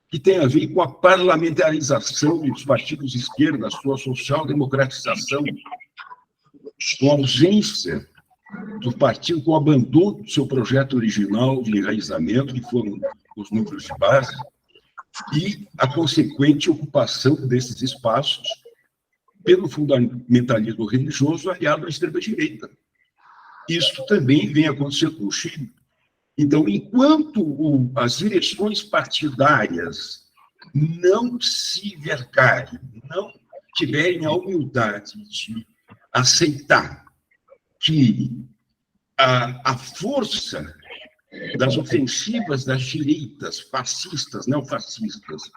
que tem a ver com a parlamentarização dos partidos de esquerda, a sua social-democratização, com a ausência do partido, com o abandono do seu projeto original de enraizamento, que foram os núcleos de base, e a consequente ocupação desses espaços pelo fundamentalismo religioso aliado à extrema-direita. Isso também vem acontecendo no Chile. Então, enquanto as direções partidárias não se vergarem, não tiverem a humildade de aceitar que a força das ofensivas das direitas fascistas, neofascistas,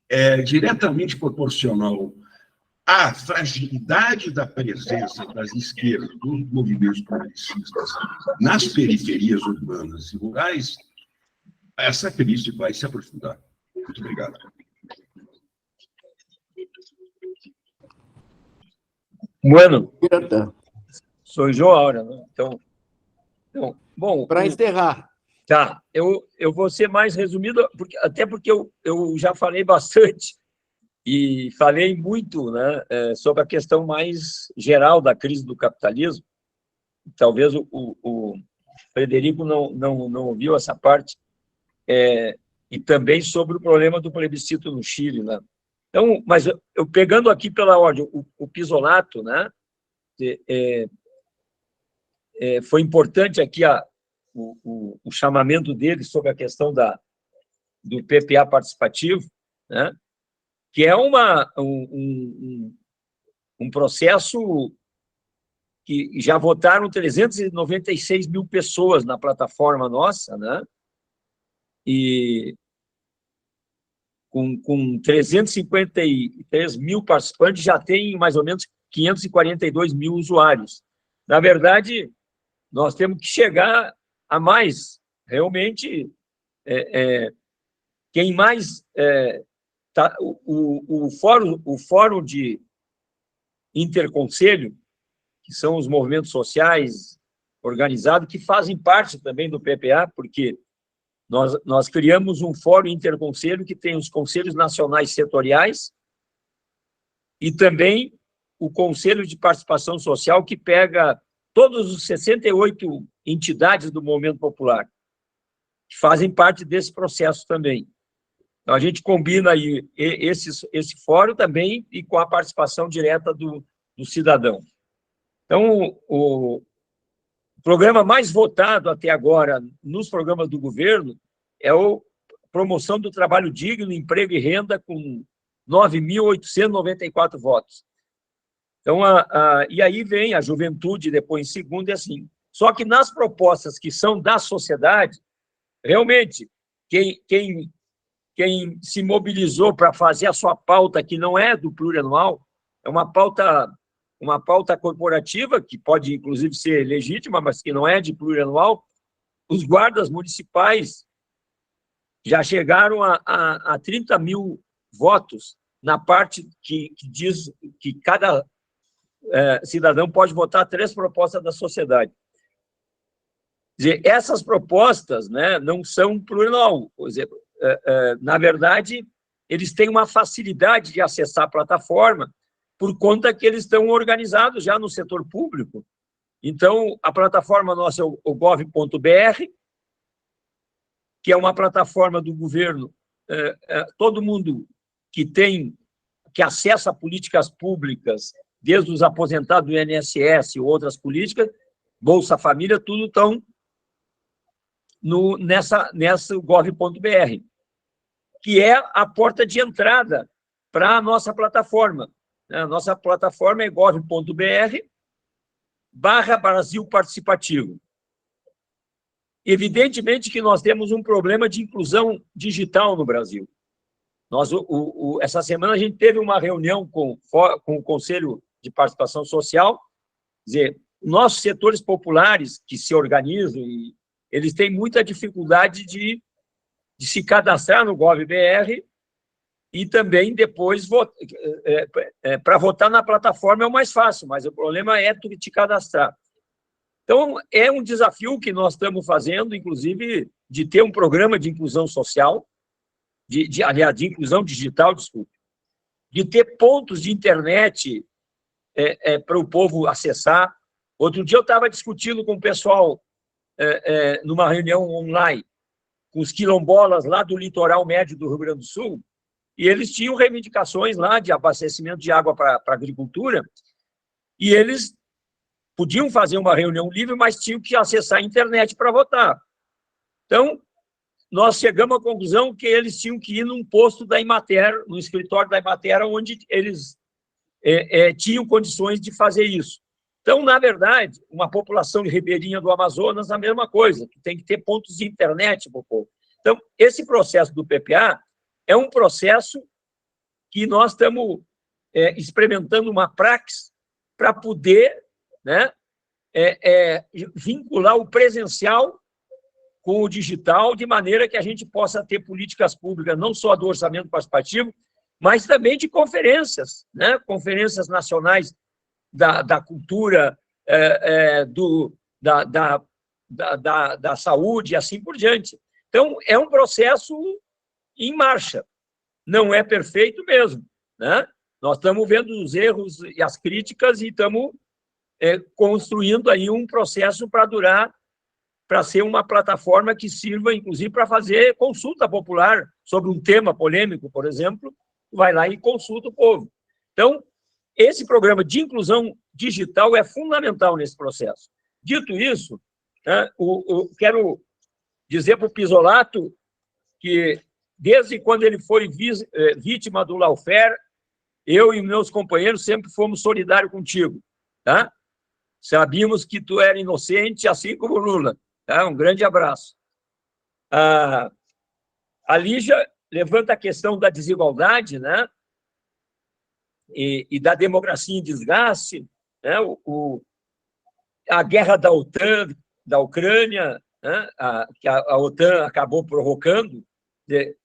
é diretamente proporcional à fragilidade da presença das esquerdas, dos movimentos progressistas nas periferias urbanas e rurais, essa crise vai se aprofundar. Muito obrigado. Bueno, sou eu agora, né? Então, bom... Para encerrar. Tá, eu vou ser mais resumido, até porque eu já falei bastante e falei muito, né, sobre a questão mais geral da crise do capitalismo. Talvez o Frederico não ouviu essa parte, e também sobre o problema do plebiscito no Chile, né? Então, mas eu pegando aqui pela ordem, o Pisolato, né, foi importante aqui o chamamento dele sobre a questão do PPA participativo, né, que é um processo que já votaram 396 mil pessoas na plataforma nossa, né, e com 353 mil participantes, já tem mais ou menos 542 mil usuários. Na verdade, nós temos que chegar a mais. Realmente, quem mais... o fórum de interconselho, que são os movimentos sociais organizados, que fazem parte também do PPA, porque nós criamos um fórum interconselho que tem os conselhos nacionais setoriais e também o Conselho de Participação Social, que pega todos os 68 entidades do movimento popular, que fazem parte desse processo também. Então, a gente combina aí esse fórum também e com a participação direta do cidadão. Então, programa mais votado até agora nos programas do governo é a promoção do trabalho digno, emprego e renda, com 9.894 votos. Então, e aí vem a juventude depois em segundo, e assim. Só que nas propostas que são da sociedade, realmente, quem se mobilizou para fazer a sua pauta, que não é do plurianual, é uma pauta corporativa, que pode, inclusive, ser legítima, mas que não é de plurianual, os guardas municipais já chegaram a 30 mil votos na parte que diz que cada cidadão pode votar 3 propostas da sociedade. Quer dizer, essas propostas, né, não são plurianual. Por exemplo, na verdade, eles têm uma facilidade de acessar a plataforma por conta que eles estão organizados já no setor público. Então, a plataforma nossa é o gov.br, que é uma plataforma do governo. Todo mundo que acessa políticas públicas, desde os aposentados do INSS e outras políticas, Bolsa Família, tudo estão nessa gov.br, que é a porta de entrada para a nossa plataforma. A nossa plataforma é gov.br/Brasil Participativo. Evidentemente que nós temos um problema de inclusão digital no Brasil. Essa semana a gente teve uma reunião com o Conselho de Participação Social, quer dizer, nossos setores populares que se organizam, eles têm muita dificuldade de se cadastrar no GovBR e também depois para votar na plataforma é o mais fácil, mas o problema é tu te cadastrar. Então, é um desafio que nós estamos fazendo, inclusive, de ter um programa de inclusão social, aliás, de inclusão digital, desculpe, de ter pontos de internet para o povo acessar. Outro dia eu estava discutindo com o pessoal numa reunião online, com os quilombolas lá do litoral médio do Rio Grande do Sul, e eles tinham reivindicações lá de abastecimento de água para a agricultura, e eles podiam fazer uma reunião livre, mas tinham que acessar a internet para votar. Então, nós chegamos à conclusão que eles tinham que ir num posto da Emater, no escritório da Emater, onde eles tinham condições de fazer isso. Então, na verdade, uma população ribeirinha do Amazonas, a mesma coisa, que tem que ter pontos de internet para o povo. Então, esse processo do PPA é um processo que nós estamos experimentando uma praxis para poder, né, vincular o presencial com o digital, de maneira que a gente possa ter políticas públicas, não só do orçamento participativo, mas também de conferências, né? Conferências nacionais da cultura, da saúde e assim por diante. Então, é um processo em marcha. Não é perfeito mesmo, né? Nós estamos vendo os erros e as críticas e estamos construindo aí um processo para ser uma plataforma que sirva, inclusive, para fazer consulta popular sobre um tema polêmico, por exemplo, vai lá e consulta o povo. Então, esse programa de inclusão digital é fundamental nesse processo. Dito isso, né, quero dizer para o Pisolato que, desde quando ele foi vítima do lawfare, eu e meus companheiros sempre fomos solidários contigo, tá? Sabíamos que tu era inocente, assim como o Lula. Tá? Um grande abraço. A Lígia levanta a questão da desigualdade, né? E da democracia em desgaste, né? A guerra da OTAN, da Ucrânia, né? Que a OTAN acabou provocando,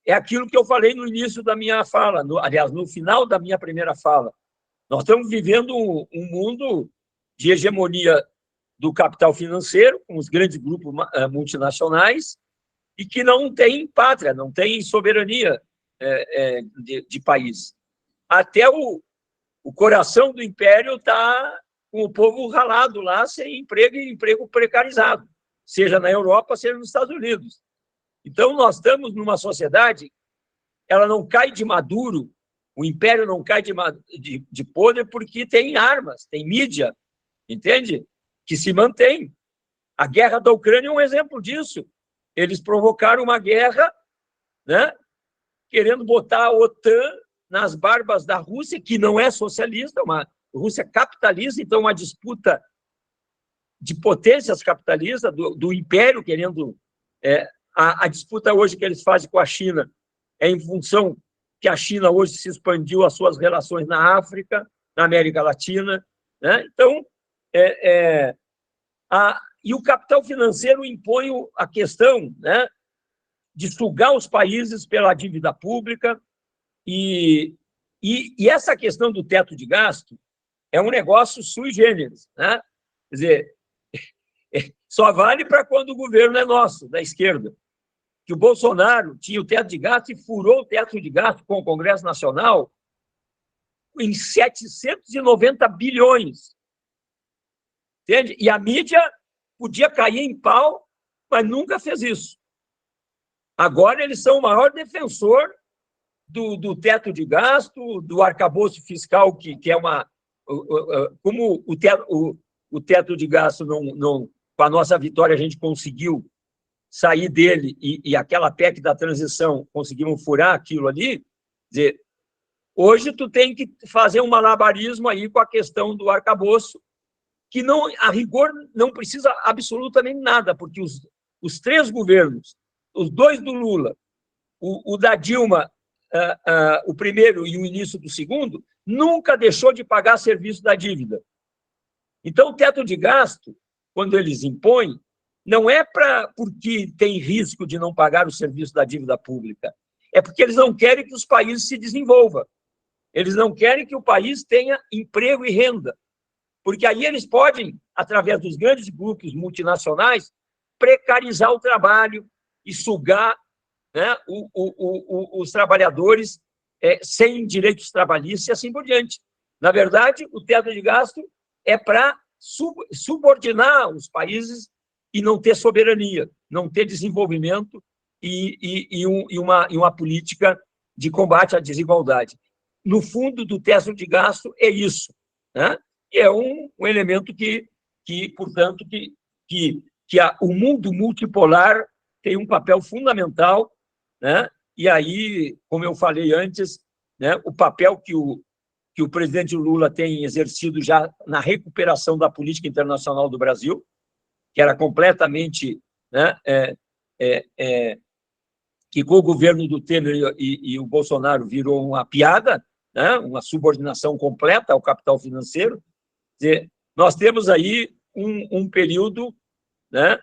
é aquilo que eu falei no início da minha fala, aliás, no final da minha primeira fala. Nós estamos vivendo um mundo de hegemonia do capital financeiro, com os grandes grupos multinacionais, e que não tem pátria, não tem soberania de país. Até o coração do império está com o povo ralado lá, sem emprego e emprego precarizado, seja na Europa, seja nos Estados Unidos. Então, nós estamos numa sociedade, ela não cai de maduro, o império não cai de poder porque tem armas, tem mídia, entende? Que se mantém. A guerra da Ucrânia é um exemplo disso. Eles provocaram uma guerra, né, querendo botar a OTAN nas barbas da Rússia, que não é socialista, uma Rússia capitalista, então uma disputa de potências capitalistas, do império querendo... A disputa hoje que eles fazem com a China é em função que a China hoje se expandiu as suas relações na África, na América Latina, né? Então, e o capital financeiro impõe a questão, né, de sugar os países pela dívida pública, e essa questão do teto de gasto é um negócio sui generis, né? Quer dizer, só vale para quando o governo é nosso, da esquerda. Que o Bolsonaro tinha o teto de gasto e furou o teto de gasto com o Congresso Nacional em 790 bilhões. Entende? E a mídia podia cair em pau, mas nunca fez isso. Agora eles são o maior defensor do teto de gasto, do arcabouço fiscal, que é uma... Como o teto de gasto, com a nossa vitória, a gente conseguiu sair dele, e aquela PEC da transição, conseguimos furar aquilo ali. Quer dizer, hoje tu tem que fazer um malabarismo aí com a questão do arcabouço, que não, a rigor não precisa absolutamente nada, porque os três governos, os dois do Lula, o da Dilma, o primeiro e o início do segundo, nunca deixou de pagar serviço da dívida. Então, o teto de gasto, quando eles impõem, não é porque tem risco de não pagar o serviço da dívida pública, é porque eles não querem que os países se desenvolvam. Eles não querem que o país tenha emprego e renda, porque aí eles podem, através dos grandes grupos multinacionais, precarizar o trabalho e sugar, né, os trabalhadores sem direitos trabalhistas e assim por diante. Na verdade, o teto de gasto é para subordinar os países e não ter soberania, não ter desenvolvimento e uma política de combate à desigualdade. No fundo do teto de gasto é isso, né? E é um elemento portanto, o mundo multipolar tem um papel fundamental, né? E aí, como eu falei antes, né, o papel que o presidente Lula tem exercido já na recuperação da política internacional do Brasil, que era completamente, né, que com o governo do Temer e o Bolsonaro virou uma piada, né, uma subordinação completa ao capital financeiro. Quer dizer, nós temos aí um período, né,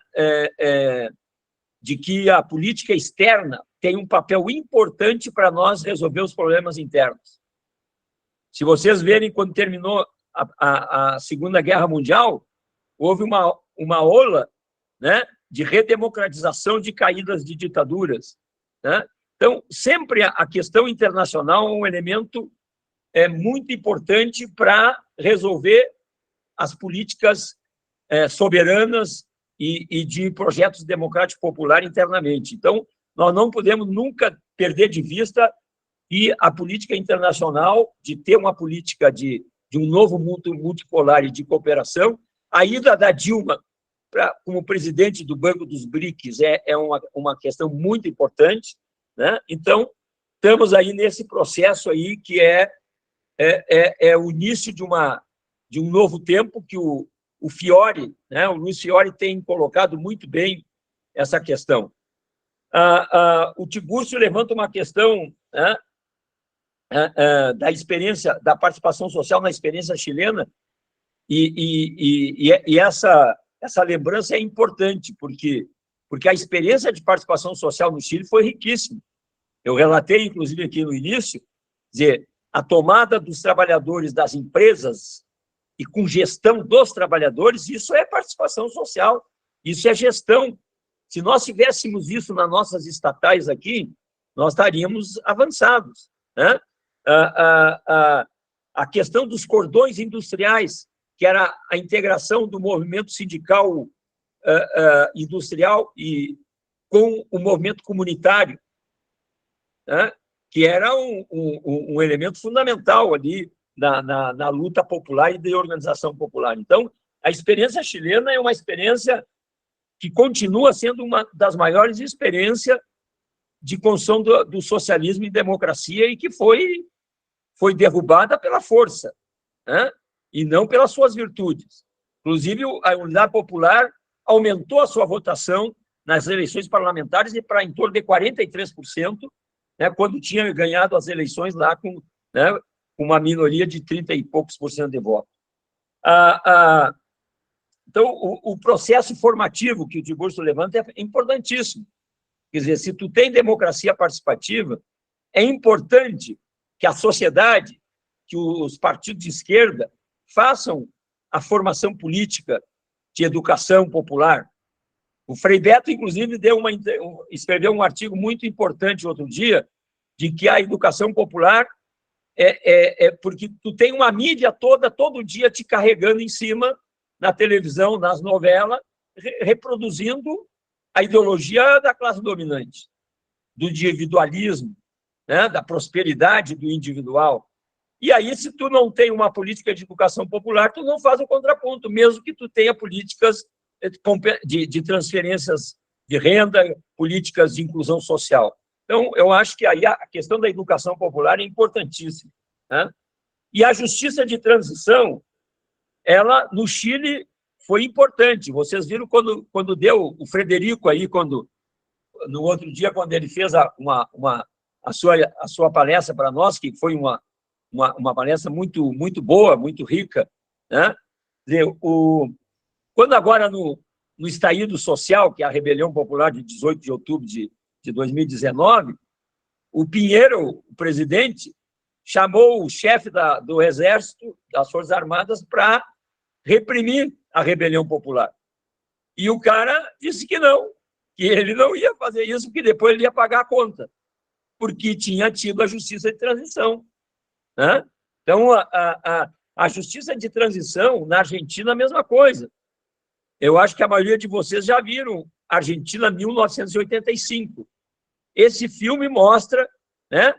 de que a política externa tem um papel importante para nós resolver os problemas internos. Se vocês verem, quando terminou a Segunda Guerra Mundial, houve uma ola, né, de redemocratização de caídas de ditaduras, né? Então, sempre a questão internacional é um elemento muito importante para resolver as políticas soberanas e de projetos democráticos populares internamente. Então, nós não podemos nunca perder de vista que a política internacional, de ter uma política de um novo mundo multipolar e de cooperação, a ida da Dilma como presidente do Banco dos BRICS é uma questão muito importante, né? Então, estamos aí nesse processo aí que é o início de um novo tempo, que o Fiore, né, o Luiz Fiore, tem colocado muito bem essa questão. O Tiburcio levanta uma questão, né, da experiência, da participação social na experiência chilena, e essa lembrança é importante, porque a experiência de participação social no Chile foi riquíssima. Eu relatei, inclusive, aqui no início, dizer, a tomada dos trabalhadores das empresas e com gestão dos trabalhadores, isso é participação social, isso é gestão. Se nós tivéssemos isso nas nossas estatais aqui, nós estaríamos avançados, né? A questão dos cordões industriais, que era a integração do movimento sindical industrial e com o movimento comunitário, né, que era um elemento fundamental ali na luta popular e de organização popular. Então, a experiência chilena é uma experiência que continua sendo uma das maiores experiências de construção do socialismo e democracia e que foi derrubada pela força, né? E não pelas suas virtudes. Inclusive, a Unidade Popular aumentou a sua votação nas eleições parlamentares e para em torno de 43%, né, quando tinha ganhado as eleições lá com, né, uma minoria de 30 e poucos por cento de voto. Então, o processo formativo que o Tiburcio levanta é importantíssimo. Quer dizer, se tu tem democracia participativa, é importante que a sociedade, que os partidos de esquerda façam a formação política de educação popular. O Frei Beto, inclusive, escreveu um artigo muito importante outro dia, de que a educação popular porque tu tem uma mídia toda, todo dia te carregando em cima, na televisão, nas novelas, reproduzindo a ideologia da classe dominante, do individualismo, né, da prosperidade do individual. E aí, se tu não tem uma política de educação popular, tu não faz o contraponto, mesmo que tu tenha políticas de transferências de renda, políticas de inclusão social. Então, eu acho que aí a questão da educação popular é importantíssima, né? E a justiça de transição, ela, no Chile, foi importante. Vocês viram quando deu o Frederico aí, no outro dia, quando ele fez a sua palestra para nós, que foi uma palestra muito, muito boa, muito rica, né? Quando agora no Estaído Social, que é a rebelião popular de 18 de outubro de 2019, o Pinheiro, o presidente, chamou o chefe do Exército, das Forças Armadas, para reprimir a rebelião popular. E o cara disse que ele não ia fazer isso, porque depois ele ia pagar a conta, porque tinha tido a justiça de transição, né? Então, a justiça de transição, na Argentina, a mesma coisa. Eu acho que a maioria de vocês já viram Argentina 1985. Esse filme mostra, né,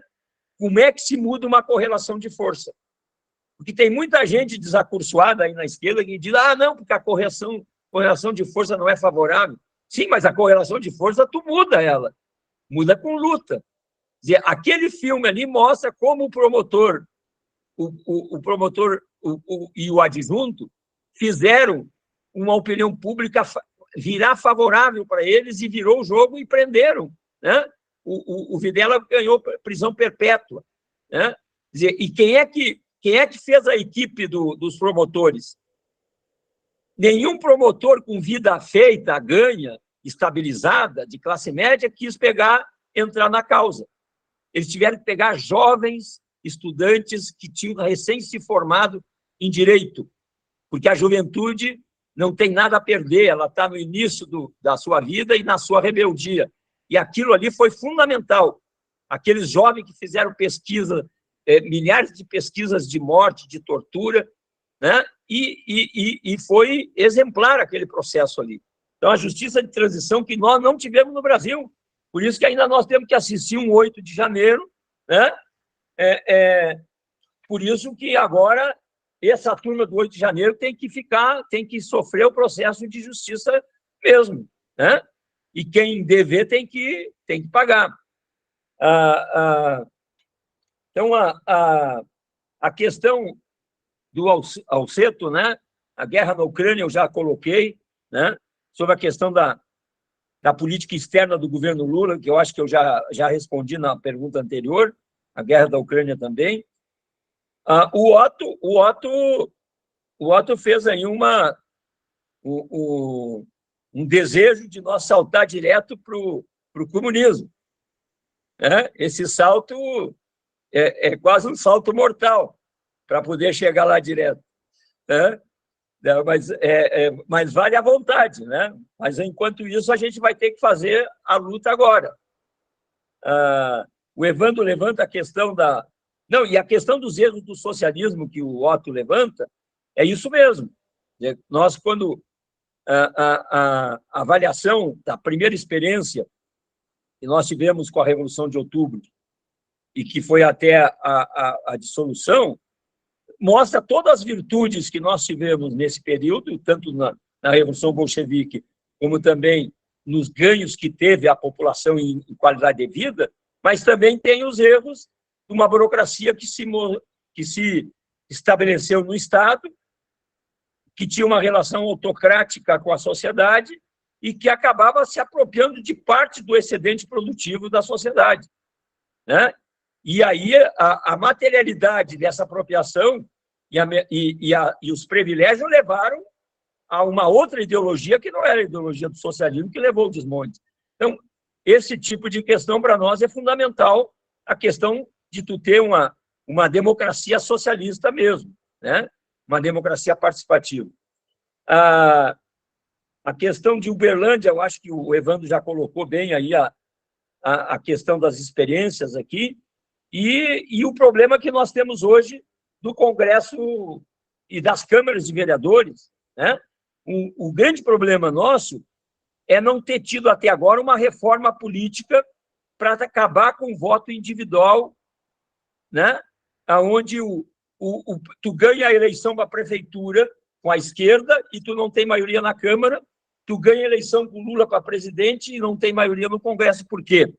como é que se muda uma correlação de força. Porque tem muita gente desacursoada aí na esquerda que diz, não, porque a correlação de força não é favorável. Sim, mas a correlação de força, tu muda ela. Muda com luta. Quer dizer, aquele filme ali mostra como o promotor e o adjunto fizeram uma opinião pública virar favorável para eles e virou o jogo e prenderam, né? O Videla ganhou prisão perpétua, né? Quer dizer, e quem é que fez a equipe dos promotores? Nenhum promotor com vida feita, ganha, estabilizada, de classe média, quis entrar na causa. Eles tiveram que pegar jovens estudantes que tinham recém se formado em direito, porque a juventude não tem nada a perder, ela está no início da sua vida e na sua rebeldia. E aquilo ali foi fundamental. Aqueles jovens que fizeram pesquisa, milhares de pesquisas de morte, de tortura, né? E foi exemplar aquele processo ali. Então, a justiça de transição que nós não tivemos no Brasil. Por isso que ainda nós temos que assistir um 8 de janeiro, né? Por isso que agora essa turma do 8 de janeiro tem que sofrer o processo de justiça mesmo, né? E quem dever tem que pagar. Então, a questão do Alceto, né? A guerra na Ucrânia eu já coloquei, né? Sobre a questão da política externa do governo Lula, que eu acho que eu já respondi na pergunta anterior, a guerra da Ucrânia também. O Otto fez aí um desejo de nós saltar direto para o comunismo, né? Esse salto é quase um salto mortal para poder chegar lá direto, né? Mas vale a vontade, né? Mas, enquanto isso, a gente vai ter que fazer a luta agora. O Evandro levanta a questão Não, e a questão dos erros do socialismo que o Otto levanta é isso mesmo. Nós, quando a avaliação da primeira experiência que nós tivemos com a Revolução de Outubro e que foi até a dissolução, mostra todas as virtudes que nós tivemos nesse período, tanto na Revolução Bolchevique como também nos ganhos que teve a população em qualidade de vida, mas também tem os erros de uma burocracia que se estabeleceu no Estado, que tinha uma relação autocrática com a sociedade e que acabava se apropriando de parte do excedente produtivo da sociedade, né? E aí a materialidade dessa apropriação e os privilégios levaram a uma outra ideologia que não era a ideologia do socialismo, que levou ao desmonte. Então, esse tipo de questão para nós é fundamental, a questão de tu ter uma democracia socialista mesmo, né? Uma democracia participativa. A questão de Uberlândia, eu acho que o Evandro já colocou bem aí a questão das experiências aqui, e o problema que nós temos hoje do Congresso e das câmaras de vereadores, né? O grande problema nosso é não ter tido até agora uma reforma política para acabar com o voto individual, né? Onde tu ganha a eleição para a prefeitura com a esquerda e tu não tem maioria na Câmara, tu ganha a eleição com Lula para presidente e não tem maioria no Congresso. Por quê?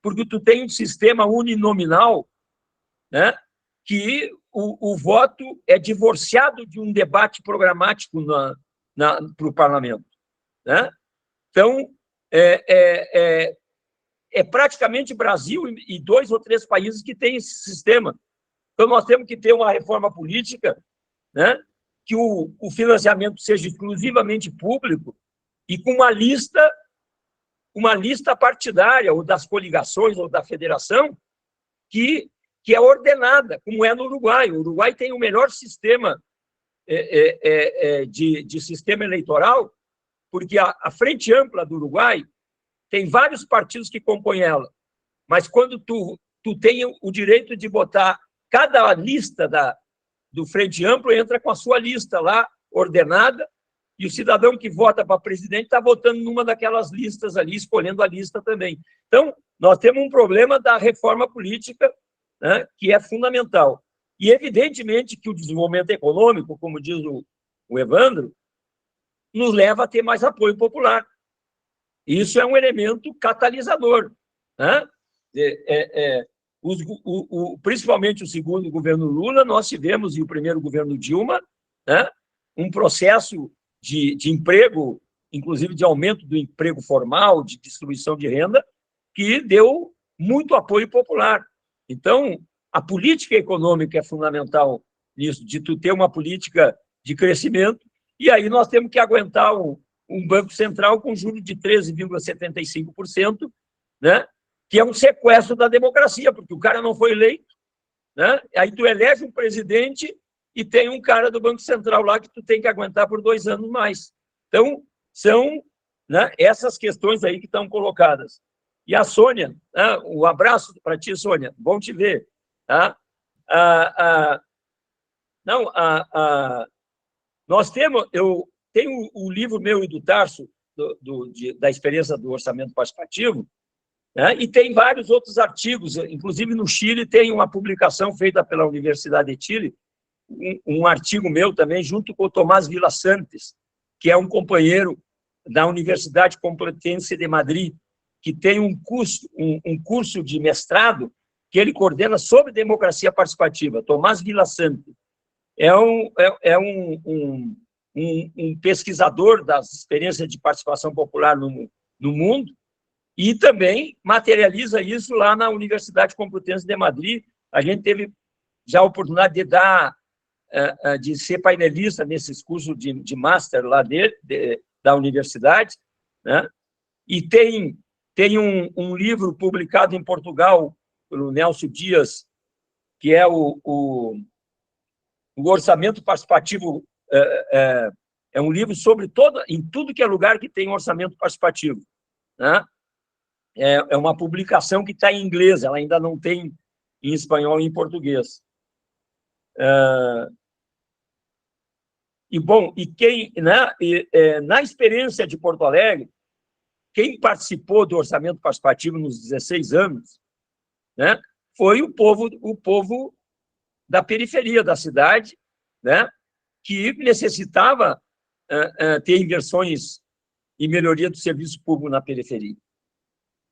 Porque tu tem um sistema uninominal, né? Que o voto é divorciado de um debate programático para o parlamento, né? Então, é praticamente Brasil e 2 ou 3 países que têm esse sistema. Então, nós temos que ter uma reforma política, né? Que o financiamento seja exclusivamente público e com uma lista partidária, ou das coligações, ou da federação, que é ordenada, como é no Uruguai. O Uruguai tem o melhor sistema de sistema eleitoral, porque a Frente Ampla do Uruguai tem vários partidos que compõem ela, mas quando tu tem o direito de botar cada lista do Frente Amplo, entra com a sua lista lá, ordenada, e o cidadão que vota para presidente está votando numa daquelas listas ali, escolhendo a lista também. Então, nós temos um problema da reforma política, né, que é fundamental. E, evidentemente, que o desenvolvimento econômico, como diz o Evandro, nos leva a ter mais apoio popular. Isso é um elemento catalisador, né? Principalmente o segundo governo Lula, nós tivemos, e o primeiro governo Dilma, né, um processo de emprego, inclusive de aumento do emprego formal, de distribuição de renda, que deu muito apoio popular. Então, a política econômica é fundamental nisso, de tu ter uma política de crescimento, e aí nós temos que aguentar um Banco Central com juros de 13,75%, né? Que é um sequestro da democracia, porque o cara não foi eleito, né? Aí tu elege um presidente e tem um cara do Banco Central lá que tu tem que aguentar por 2 anos mais. Então, são, né, essas questões aí que estão colocadas. E a Sônia, né, um abraço para ti, Sônia, bom te ver. Tá? Nós temos, eu tenho o livro meu e do Tarso, da experiência do orçamento participativo, né, e tem vários outros artigos, inclusive no Chile tem uma publicação feita pela Universidade de Chile, um artigo meu também, junto com o Tomás Villasantes, que é um companheiro da Universidade Complutense de Madrid, que tem um curso de mestrado que ele coordena sobre democracia participativa. Tomás Villasantes é um pesquisador das experiências de participação popular no mundo e também materializa isso lá na Universidade Complutense de Madrid. A gente teve já a oportunidade de ser painelista nesses cursos de master lá da universidade, né? E tem um livro publicado em Portugal pelo Nelson Dias, que é o Orçamento Participativo, é um livro sobre em tudo que é lugar que tem orçamento participativo, né? É uma publicação que está em inglês, ela ainda não tem em espanhol e em português. Na experiência de Porto Alegre, quem participou do orçamento participativo nos 16 anos, né, foi o povo da periferia da cidade, né, que necessitava ter inversões e melhoria do serviço público na periferia.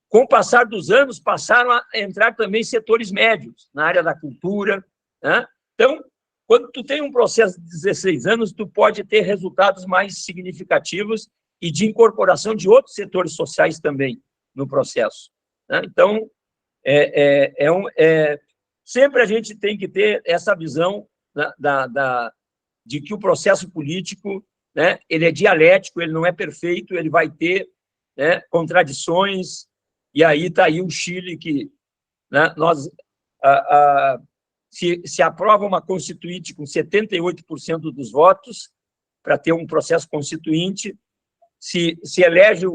Com o passar dos anos, passaram a entrar também setores médios, na área da cultura, né? Então, quando tu tem um processo de 16 anos, tu pode ter resultados mais significativos e de incorporação de outros setores sociais também no processo, né? Então, sempre a gente tem que ter essa visão de que o processo político, né, ele é dialético, ele não é perfeito, ele vai ter, né, contradições, e aí está aí o Chile que, né, se aprova uma constituinte com 78% dos votos para ter um processo constituinte, se elege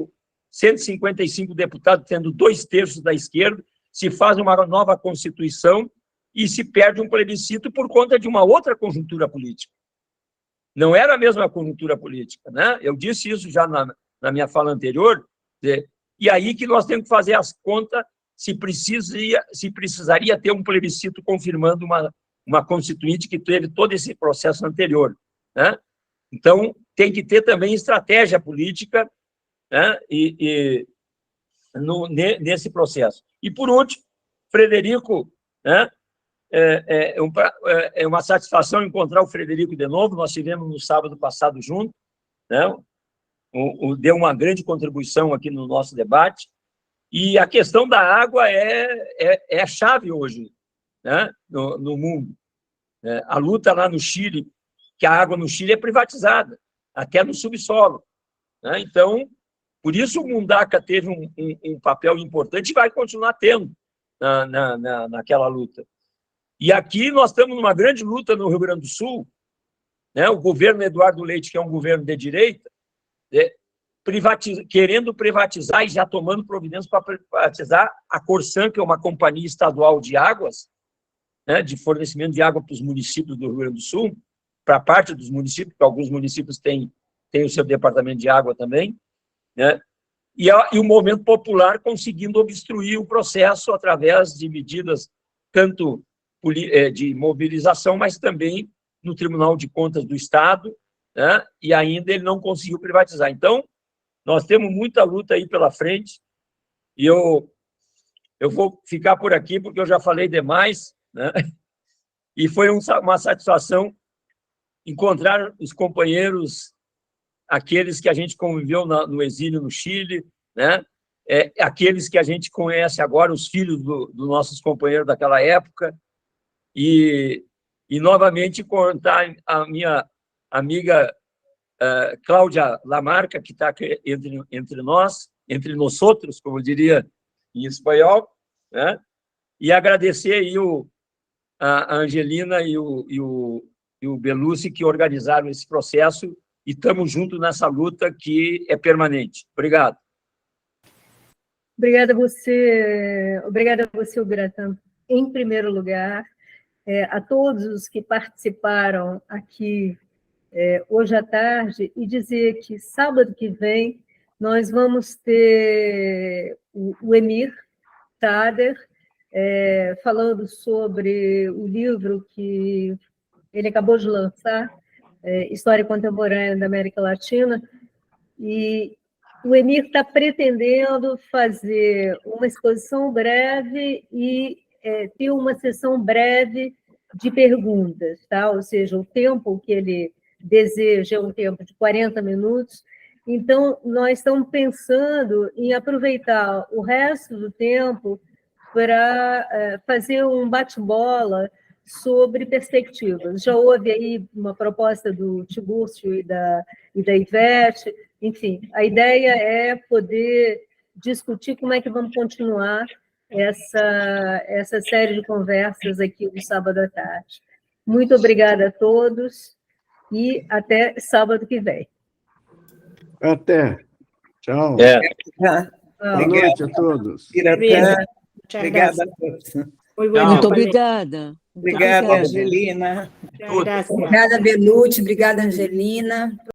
155 deputados, tendo 2/3 da esquerda, se faz uma nova Constituição e se perde um plebiscito por conta de uma outra conjuntura política. Não era a mesma conjuntura política, né? Eu disse isso já na minha fala anterior, e aí que nós temos que fazer as contas se precisaria ter um plebiscito confirmando uma constituinte que teve todo esse processo anterior, né? Então, tem que ter também estratégia política, né, nesse processo. E, por último, Frederico, né, é uma satisfação encontrar o Frederico de novo, nós tivemos no sábado passado junto, né, deu uma grande contribuição aqui no nosso debate, e a questão da água é a chave hoje, né, no mundo. A luta lá no Chile, que a água no Chile é privatizada, até no subsolo, né? Então, por isso o Mundaca teve um papel importante e vai continuar tendo naquela luta. E aqui nós estamos numa grande luta no Rio Grande do Sul, né? O governo Eduardo Leite, que é um governo de direita, querendo privatizar e já tomando providências para privatizar a Corsan, que é uma companhia estadual de águas, né, de fornecimento de água para os municípios do Rio Grande do Sul, para parte dos municípios, porque alguns municípios têm o seu departamento de água também, né? E o movimento popular conseguindo obstruir o processo através de medidas tanto de mobilização, mas também no Tribunal de Contas do Estado, né? E ainda ele não conseguiu privatizar. Então, nós temos muita luta aí pela frente, e eu vou ficar por aqui, porque eu já falei demais, né? E foi uma satisfação encontrar os companheiros, aqueles que a gente conviveu no exílio no Chile, né? Aqueles que a gente conhece agora, os filhos dos nossos companheiros daquela época, e novamente contar a minha amiga Cláudia Lamarca, que está entre nós outros, como eu diria em espanhol, né? E agradecer aí a Angelina e o Belucci, que organizaram esse processo, e estamos juntos nessa luta que é permanente. Obrigado. Obrigada a você, Biratã, em primeiro lugar, a todos os que participaram aqui hoje à tarde, e dizer que sábado que vem nós vamos ter o Emir Tader falando sobre o livro que ele acabou de lançar, História Contemporânea da América Latina, e o Emir está pretendendo fazer uma exposição breve e ter uma sessão breve de perguntas, tá? Ou seja, o tempo que ele deseja é um tempo de 40 minutos. Então, nós estamos pensando em aproveitar o resto do tempo para fazer um bate-bola sobre perspectivas. Já houve aí uma proposta do Tiburcio e da Ivete, enfim, a ideia é poder discutir como é que vamos continuar essa série de conversas aqui no sábado à tarde. Muito obrigada a todos e até sábado que vem. Até. Tchau. Boa noite a todos. Obrigada a todos. Muito obrigada. Obrigada, Angelina. Obrigada, Belucci. Obrigada, Angelina.